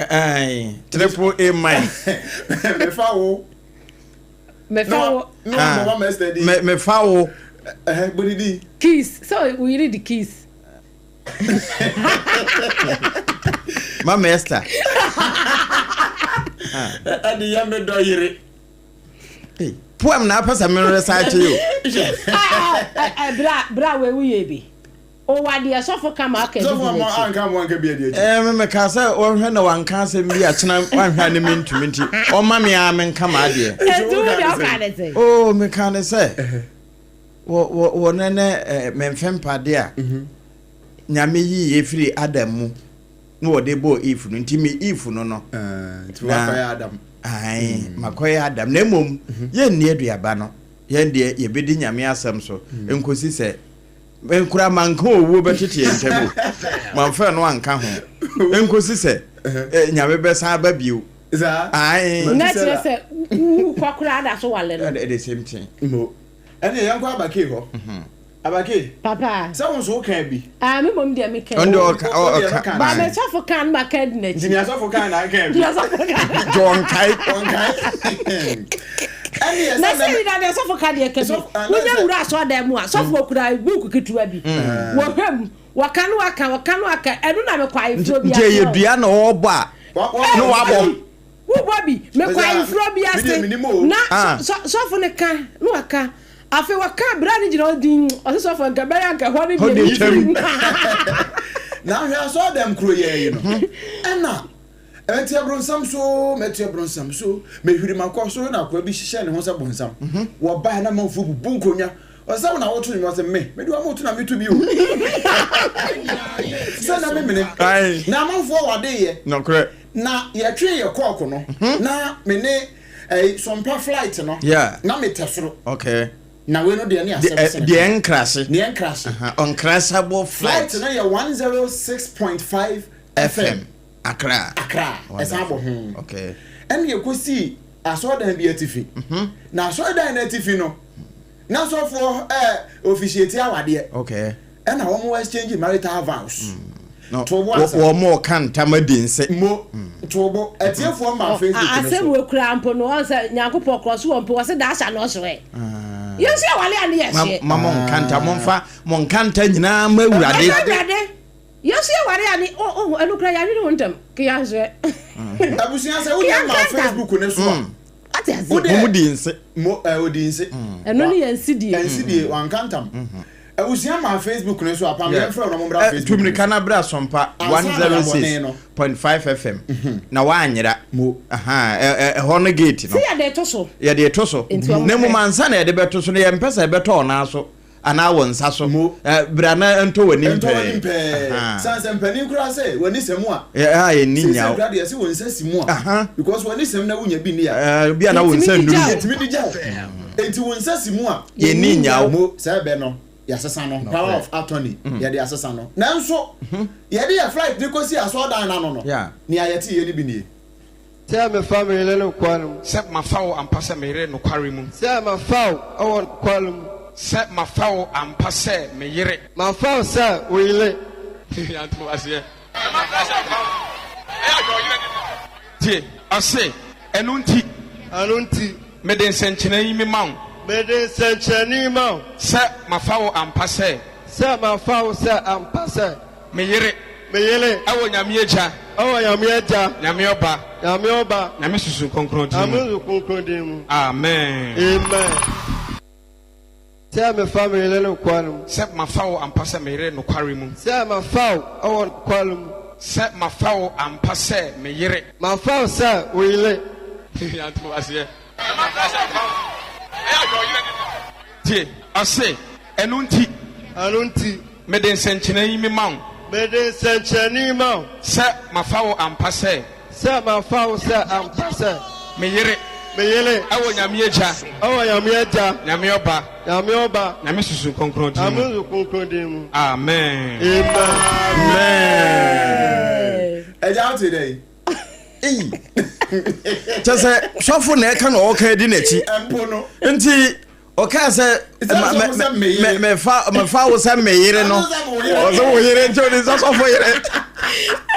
Ai. Triple A mine. Me fa wo. Me fa wo. No, me fa wo. Bodidi. Keys. So we read the keys. Mama Esther. Adi ya me do yire. Poem na pesa me research you. Bra we bi. O wade asofo kama aka. So for mo anka mo anka bi ade. Me ka say o hwe na wanka asem bi achena wanhwa ne mentumenti. O ma me a me nka ma ade. Oh me kan say. Wo nene memfem pade a. Nyame yi efiri Adam mu. No wo de bo if no ntimi if no no. Ti wa koya Adam. Ai makoya Adam na mom ye nni aduaba no. Ye de ye bedi nyame asem so. Enkosi se enkura manka owo betete entebo. Manfa no anka ho. Enkosi se nyame besa ba biu. Za. Ai. Na tire se kwakura da so wale no. The same thing. Mo. Ene yanko abake ho. Abake. Papa. Se won so kan bi. Me mom dia me kan. Ondo oka. Ba me so for kan ba kan na ji. Ni so for kan na kan bi. Ni so for kan. John Kai. Ene na se wi da so for kan dia kan. Wonya wura so da mu a so for kura book ketua bi. Wo hwam. Wakanu aka enu na me kwai fro bia. Je ye dua na obo a. No wabo. Wo bobi me kwai fro bia se. Na so for ne kan no aka. Afi waka bra ni jina odin oseso for gabaya anka ho ni bi. Na hwe so dem kro ye no. Ena enti abronsam so meti abronsam so me hwiri makọ so na akwa bi hihye ne ho se bonsam. Wo ba na manfu bubu nkonya. Osawo na wotu ni wose me do amotu na metu bi o. Se na me mene. Na manfu wade ye. No kre. Na ye twe ye kọọkọ no. Na me ne Sompa flight no. Na me tesoro. Okay. Na we no de ani asem. The enkrase. The enkrase. Uncrashable flight na ya 106.5 FM. Accra. Esabo. Okay. And ye kosi asodan bi atifi. Na asodan na atifi no. Na so for officiate awade. Okay. And na wo exchange marital vows. No. Wo mo kan tamadinse. Mo tobo etiefo ma Facebook. Asem we kura mpo no on say nyankopɔ cross wo mpo wo say da sha no so e. Yes, wale ande yes. Mama nkanta monfa monkanta nyina mawurade. Yes, wale ande enu kra ya ni wontam. Ke ya hwe. Abusia say wo dey ma Facebook ne so. Ate azi. Mo dinse. Mo odinse. Eno ni yansidie. Yansidie wankantam. Usia ma Facebook ne so apam ye mfra no mo bra Facebook. Tumni kana bra Sompa 106.5 FM. Na wa anyira. Hono gate no. See ya de to so. Ya de to so. Ne mo mansa na ya de beto so ne ya mpesa beto na so. Ana wonsa so. Bra na ento wani mpe. Sanse mpani kura se wani semu a. Ye ni nya. Se bra de se wonsa simu a. Because wani sem na wunya bi ni ya. Bia na wonsa nduru. Etimi di ja. Enti wonsa simu a. Ye ni nya mo se be no. Yasesa no power of attorney ye de asesa no nanso ye de ya flight de kosi aso dan na no ni ayeti ye ni bi ni se me family le no kwalum se ma fawo ampa se me yere no kware mu se ma fawo awon kwalum se ma fawo ampa se me yere ma fawo se o ile ya to asie tie ase enunti me den senchena yi me mawo Mede sencheni ma se mafawo ampase se mafawo se ampase meyere awo nyame eja nyame oba nyame susu konkron din mu amen se me family le no kwalum se mafawo ampase meyere no kware mu se mafawo awon kwalum se mafawo ampase meyere mafawo se o ile ya to asie tie ase enunti me den senchena yi me mawo se mafawo ampase meyere awo nyame eja nyame oba nyame susu konkron din mu amen Eja today. Just say sofo na eka na oka di nachi. Empo no. Nti oka say me fa wo say meyire no. Ozo wo yire nti oni sofo yire.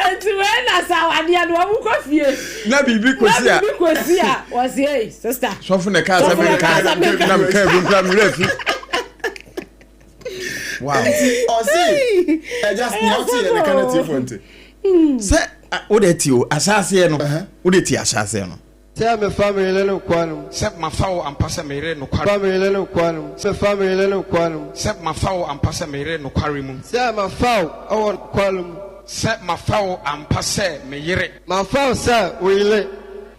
Enti we na sawade ado wo kofie. Na bibi kosi a. Bibi kosi a was hey sister. Sofo na ka say me ka na me ka bi mpra me refi. Wow. Osi. Just nyoti e ka na tifonte. Say wo de ti o asase no. Wo de ti asase no. Say my family no kwanum. Say my fawo ampasa mere no kware. Family no kwanum. Say family no kwanum. Say my fawo ampasa mere no kware mu. Say my fawo awon kwanum. Say my fawo ampasa mere. My fawo say we le.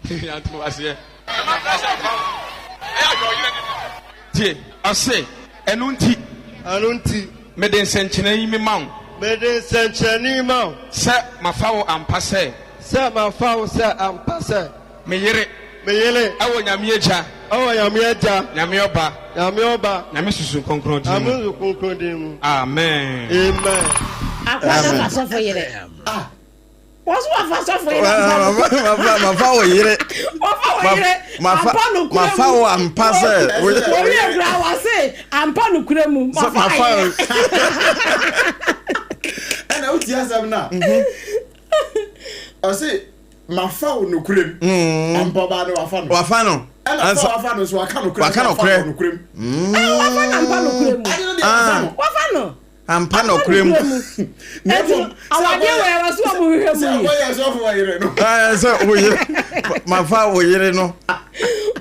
Yantu asiye. Tie, ase enunti me den senchena yi me mawo. Me den senchena mawo. Say my fawo ampasa. Say my fawo say ampasa. Meyere awo nyame eja nyame oba nyame susu konkron di mu amen akwasa so for yere what's what for yere ma fa wo yere ma fa wo ampase we gra wa say ampa no kura mu ma fa ana uti azam na o say Mafao no krem. Ampa ba no wafa no. Wafa no so aka no krem. Waka no krem. Wafa na ampa no krem. Wafa no. Ampa no krem. Nevo. Awade we waso amu hwehwe mu. So boy so for yire no. So we mafa wo yire no.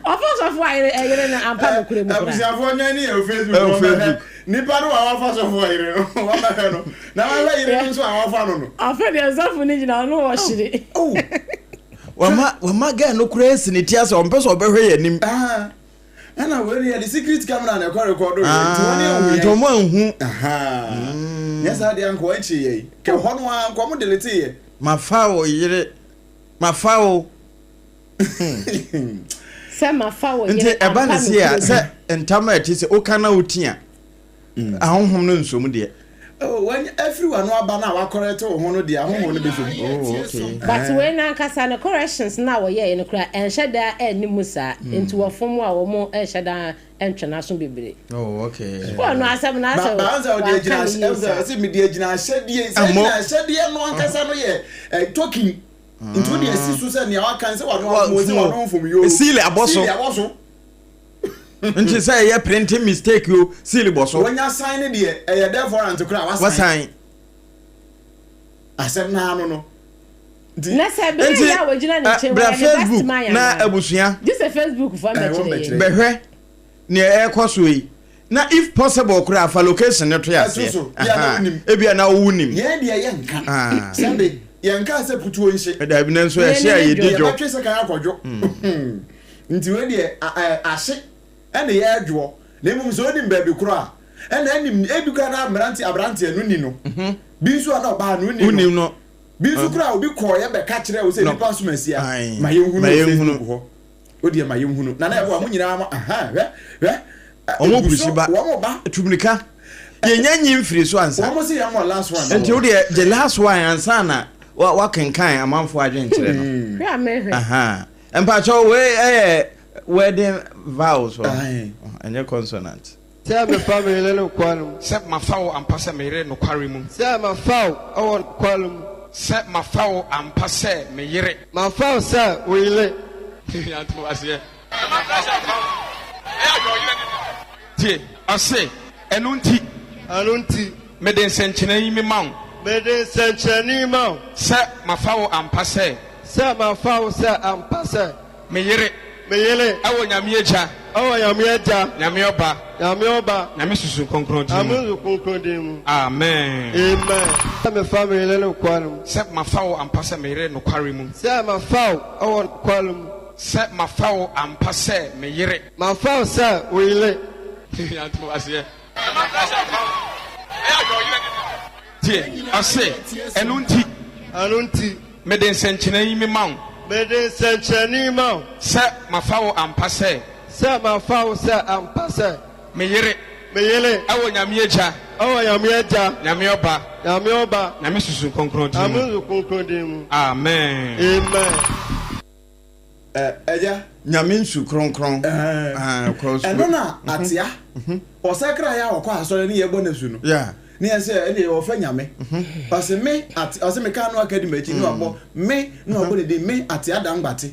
Wafa so for yire na ampa no krem. Abusiafo nya ni e Facebook. Nipa no wafa so for yire no. Wafa no. Na wa yire no so wafa no. Afa de zafu ni jina no wo shiri. Oh. Wama ga no crazy ni tia so ompeso obehwe yanim. Ana we the secret camera na record to mo anhu. Yes ade anko achi ye. Ke hono anko mo delete ye. Mafawo yire. Mafawo. Se mafawo yire. Nte eba ne se ya se entama ati se okana otia. Ahonhom no nsom de. Oh, when everyone no aba na wa correct ho no de ahonhom no be so. Oh, okay. But when ankasa na corrections na wo ye no kra enheda animu sa enti wo fom a wo mo enheda entwena so bebre. Oh, okay. Wo no asem na asa. Ba anza wo de gina se me de gina hyedie no ankasa no ye talking into the sisu se ne wa kan se wa no fom yo. Sile aboso. Nti say ye printing mistake yo seal boso. When you sign the therefore and to cry what sign? I said no. Na say be ya wajina ni che wa Facebook na abusua. This is Facebook for me. Behwe ne ekoso yi. Na if possible kura fa location ne to ya se. Ebia na wunim. Ye de ye nka. Sunday ye nka se putu onhye. Da bi na nso ya share ye dijo. Ya twese kan akwadwo. Nti we de ahye ene ye adwo na emum so nim ba bi kro a ene anim eduka na abrante anu ni no bi nso na ba no ni no bi nso kro a obi ko ye be ka kire wo se nipa so masia ma ye hunu ho odi ma ye hunu na na ebo amunyina ma omo burusi ba tumrika ye nyanyi mfiri so ansa omo se ya mo last one enti odi the last one ansa na wa kenkan amanfo adwen kire no hwa mehwe empa cho we wedding vows and your consonant. Say my family no kwanum. Say my fawo ampasa mere no kware mu. Say my fawo awon kwanum. Say my fawo ampasa mere. My fawo say we le. Yantu asiye. Tie, ase enunti me den senchena yi me mawo. Me den senchena mawo. Say my fawo ampasa. Say my fawo say ampasa mere. Awo nyame eja nyame oba nyame susu konkron di mu amen me family no kwanum se mafawo ampasa mere no kware mu se mafawo awon kwalum se mafawo ampasa mere mafawo se we le yantu asiye tie ase enunti me den senchena yi me mawo me den senchena mawo se mafawo ampasa se mafawo se ampasa meyere awo nyame eja Oh, Yamiaja. Yamioba. Yamioba. Yamisusu konkron. Amusu konkron. Amen. Amen. Eja. Nyaminsu kronkron. Eno na atia. Osakra ya okwa asore ni yebo nesu no. Yeah. Ni ese e ofa nyame. Ose me ose me ka no academy chi ni obo me no obo de me atia dangbate.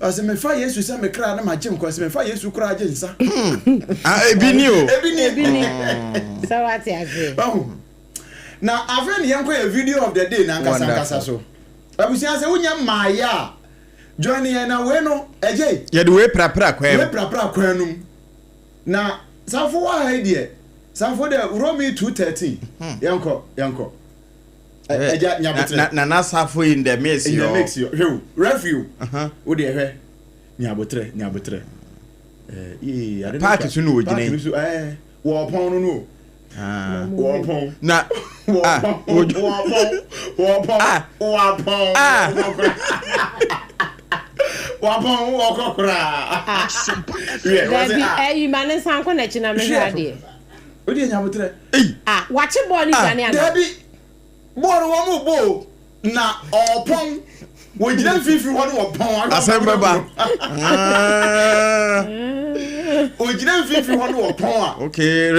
Ose me fa Yesu se me kra na magem ko ose me fa Yesu kra agensa. Ebini o. Ebini. So what you Na afen yenko a video of the day na nkasa so. Abusia se unya maya. Johnny na we no eje. Ye de we prapra kwem. We prapra kwanum. Na Sarfo wa ha die. Sarfo de Romi 213. Yanko. Eja nyabotre. Na Sarfo in the mix yo. In the mix yo. Hew. Review. Wo de hwe. Nyabotre. Park su no ogine. Park su wo pon no. Wo pon. Na wo pon. Wapon okokra. You man sanko na china me hade. Odi nyabotre. Wache ball ni gane ana. Dabi. Ball wo mo bo na opon. Wo gina fifi wo no opon. Asembeba. O gina fifi wo no opon. Okay,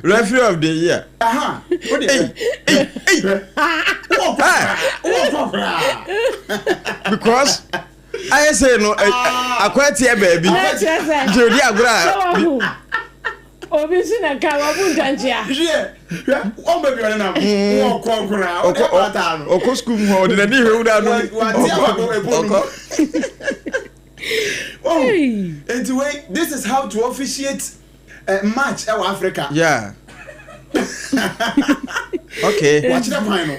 referee of the year. Aha. Odi. Because I say no akwati e baby. Jodi agura. Obi si na ka wa bu ntanjia. O baby ona na wo kokora. O pata no. Oko school ho de na hwe uda no. Oh. Anyway, this is how to officiate a match in Africa. Yeah. Okay. Watch the final.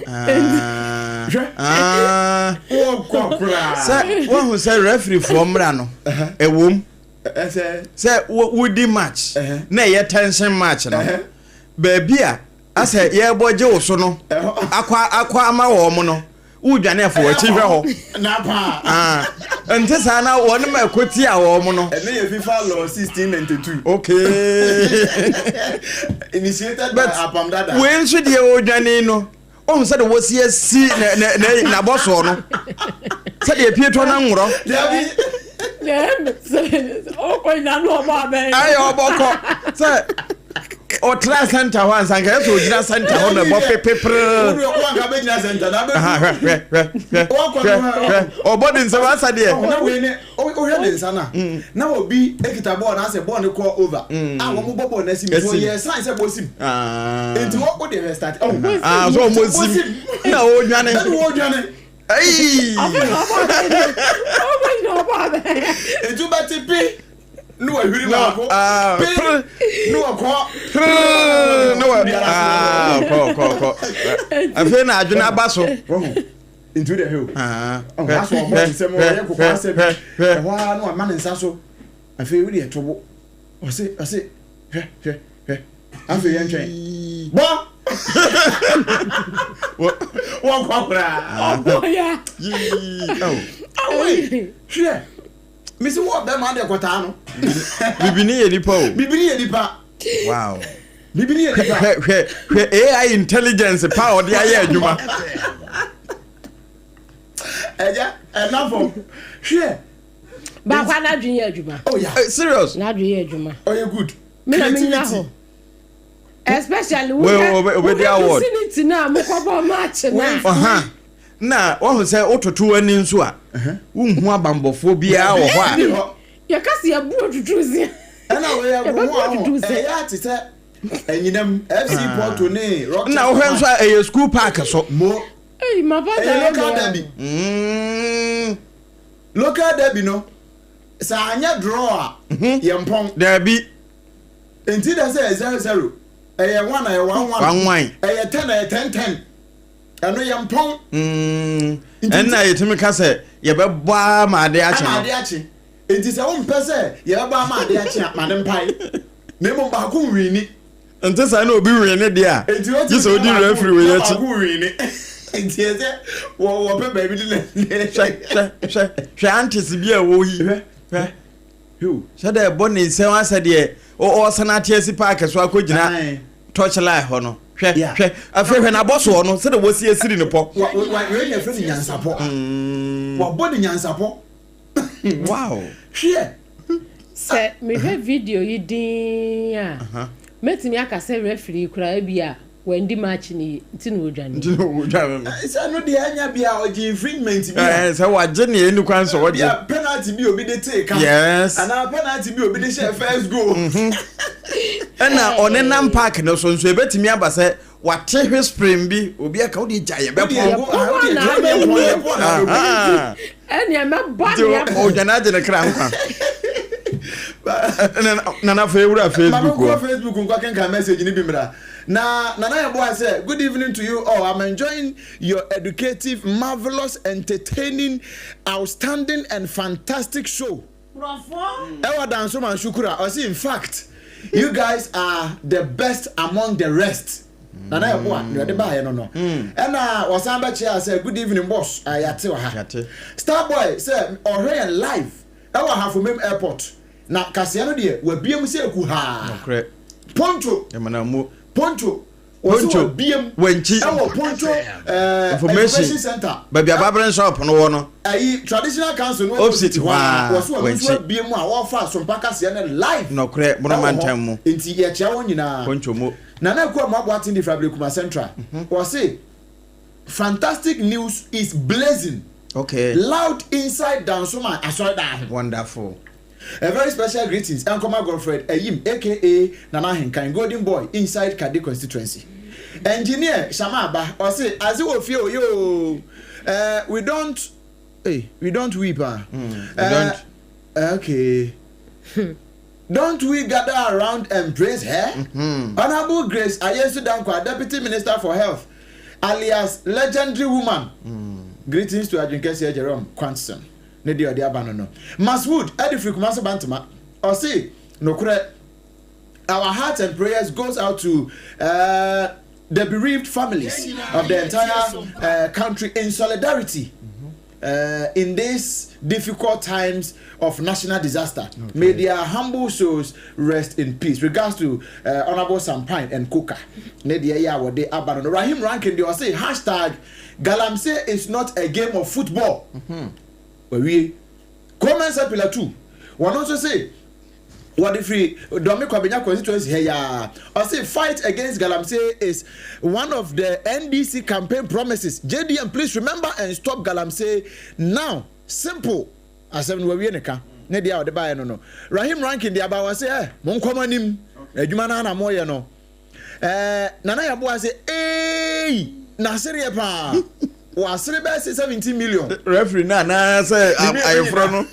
Say, one who say referee for Mrano. A womb. Say, would the match? Nay, a tension match. Baby, I say, yeah, boy, Joe, so no. Aqua, my woman. Would you never for a chief? Napa. And this I now one of my quotia or mono. And then FIFA law 1692. Okay. Initiated by Apamdada. When should you old Janino? Oh, said it was yes, see, na boss or no. Said you appear to an angro. Oh, I know about me. I sir. O tra center once and get to the center on the paper. O body so what's there? Na we ne o hwe den sana. Na obi ekita ball na say ball ne call over. Ah wo mo ball na sim so yes sign say bosim. Enti wo dey start. So mo sim. Na o dwane. Na o dwane. Hey. Oh my God. Eju batipi. No, I really want to go. I feel na aduna baso into the hill. That's what more say more you go say. Why no man in saso. I feel really a trouble. I say. I feel entry. Bo. What Oh yeah. Oh wait. Sure. Missy what them man de kwata no. Bibini edipa o. Bibini edipa. Wow. Bibini edipa. AI intelligence power dey aye adwuma. Eja, enough of. Sure. Ba kwa na dwen adwuma. Oh yeah. Serious. Na dwen adwuma. Oh yeah, good. Me na ho. Especially we obedi award. Opportunity na mo kwa match na. Na one say ototo ani nso a unhu abambofo bia wo ho a ya kasi ya buo tutuzi na we ya buo ya tete enyinam FC Porto ne rock na wo nso a school park so mo my father local derby local derby no sa anya draw a yempon derby enti da say 0-0 1 1 10 10 ano yampon enna yetimi ka se ye be boa ma de ache ma de ache enti se wo mpese ye be boa ma de ache ma de mpai na mo ba ku wini enti sa na obi wini de a ji so di referee we yachi ba ku wini enti eze wo pe baby de hwe antis bi a wo yi hwe de boni se wa se de o sanate si park so akogina torchlight ho no hwe afehwe na boss ho no se de wosi esiri ne po we nya friend nyansapo wa body nyansapo wow hwe se me hwe video yi din a metimi aka se referee kura bia wendi match ni ntino odwane se no de anya bia oji infringement bia se waje ne enu kwan so waje penalty bi obi de take yes ana penalty bi obi de share first goal ena onenam park no so nso ebetimi aba se wate hwe spring bi obi aka odi jaye be po enya me ba ne odwane age ne kra nkwa na favorite Facebook nkwa kenka message ni bimra na ya boy say good evening to you all. I'm enjoying your educative, marvelous, entertaining, outstanding and fantastic show. Ewa danso man shukura. I see in fact you guys are the best among the rest. Na ya boy you dey buy no. And wasamba chia say good evening boss. Ayate wa ha. Starboy say ohwe live. Ewa Hafumem airport. Na kasiano de we biem say ku ha. Correct. Poncho. Emanamu Poncho BM Wenchi Poncho information center baby ababren shop no wo no traditional council no opposite was BM a wo fa Sompa kase na live no correct mo man time mu enti ye chia won nyina Poncho mo na ko mo abo atin di Fabric Kuma Central was say fantastic news is blazing okay loud inside Dansoma asoda wonderful. A very special greetings, Uncle my girlfriend, Ayim, aka Nana Henkan, Golden Boy, inside Kadi constituency. Engineer Shamaba, or say, as you feel, yo, we don't weep, okay. Don't we gather around and praise her? Honorable Grace, I used to Dankwa, Deputy Minister for Health, alias legendary woman. Greetings to Ajinkesi Jerome Quanson. Nedi odi abano no Maswood Edifri Kumaso Bantama or say no kure our hearts and prayers goes out to the bereaved families of the entire country in solidarity in these difficult times of national disaster. May their humble souls rest in peace. Regards to Honorable Sampine and Kuka. Nedi ya wo de abano no Rahim Rankin they say hashtag Galamsey is not a game of football. We comments up pillar 2. One also say what if we don't make a constituency here? Or say fight against Galamsey is one of the NDC campaign promises. JDM, please remember and stop Galamsey now. Simple. As we neka. Nedia the buy no. Rahim Rankin the about say mon komanim. Ejumana na moye no. Nana ya boy say hey na serie pa. Was 17 million. Referee na say I from no.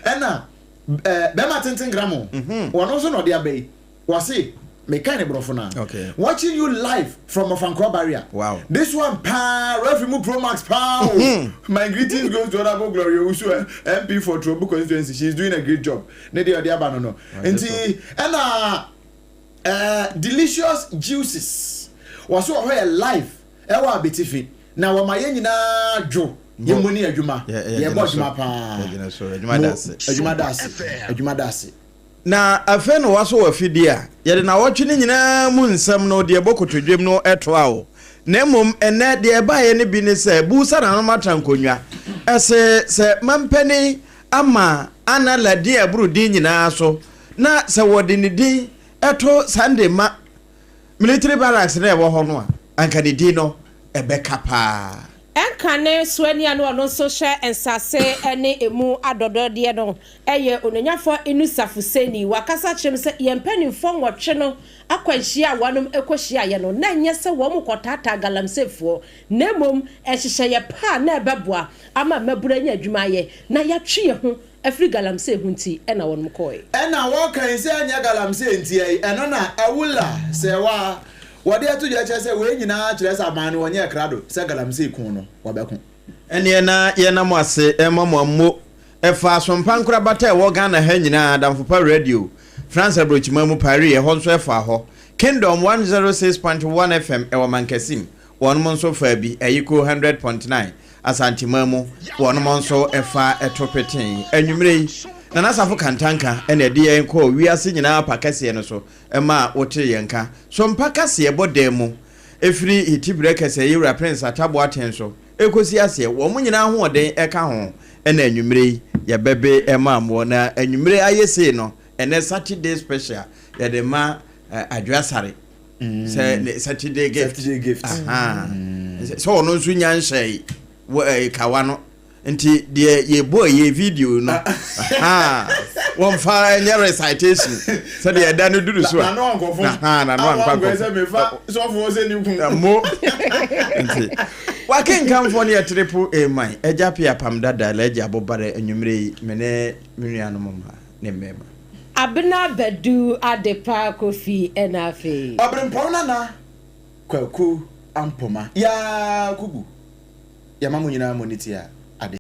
Ena Bema Tintin Gramo. One also no dia bay. Was say me kind brofona. Okay. Watching you live from Ofankwa barrier. Wow. This one pa referee mu Pro Max pa. My greetings goes to Honorable Gloria Usu MP for Trobu constituency. She's doing a great job. Ne dia ba no. Enti ena delicious juices. Was so live. Ewa betifi na wa maye nyina dwo yemuni adwuma ye bo adwuma pa adwuma dase na afa no waso wa fidi a ye de na wotwe ne nyina mu nsam no de bokotodwem no eto awo na mom ene de ba ye ne bi ne se bu sa na no matankonwa ese se mampani ama ana ladi aburu din nyina so na se wode ne din eto Sunday ma military barracks na e wo ho no a anka de din no ebeka pa enkane swani anu ono so hye ensase ene emu adodode no eye ononyafo inusafuseni wakasa chem se yempanimfo nwotwe no akwanhia wanom ekohia ye no na nye se wo mukotata galamsefo nemom ehihye ye pa na ebeboa ama maburanya adwuma ye na yatwe ye ho afri galamsey hunti ena wonum koy ena wo kan se anya galamsey nti ai eno na awula se wa wode atu je chese we nyina kire sa man no onye krado se Galamsey kun no wabekun ene na ye na mo ase emammo efa Sompa nkura bata e wo Ghana ha nyina Damfopa radio France Abrochimamu Paris e ho nso efa ho Kingdom 106.1 FM e wo Mankasim wonmo nso fa bi ayiko 100.9 Asantimamu wonmo nso efa etopeten anwumre na nasafo kantanka ene de yen ko wiase nyina pa kase no so ma wote yenka so mpa kase bodem mu efiri hitibre kase yura prince atabo atenso ekosi ase wo mu nyina ho oden eka ho ena anwumre ya bebe mo na anwumre ayese no ene Saturday special ya de ma adwasare Saturday gift so no nso nya nhye kawa no nti de ye boy ye video no won fa nya recitation so de da no duru so na no ankofo na no ankofo se me fa so fo se ni kun mo nti wa ken kan fo ne triple a man eja pia pam dada la eja bobare anwumre mene menua no mama ne mema abena bedu adepa kofi enafe obrempona na kwaku ampoma ya kubu ya mamu nyina moniti ya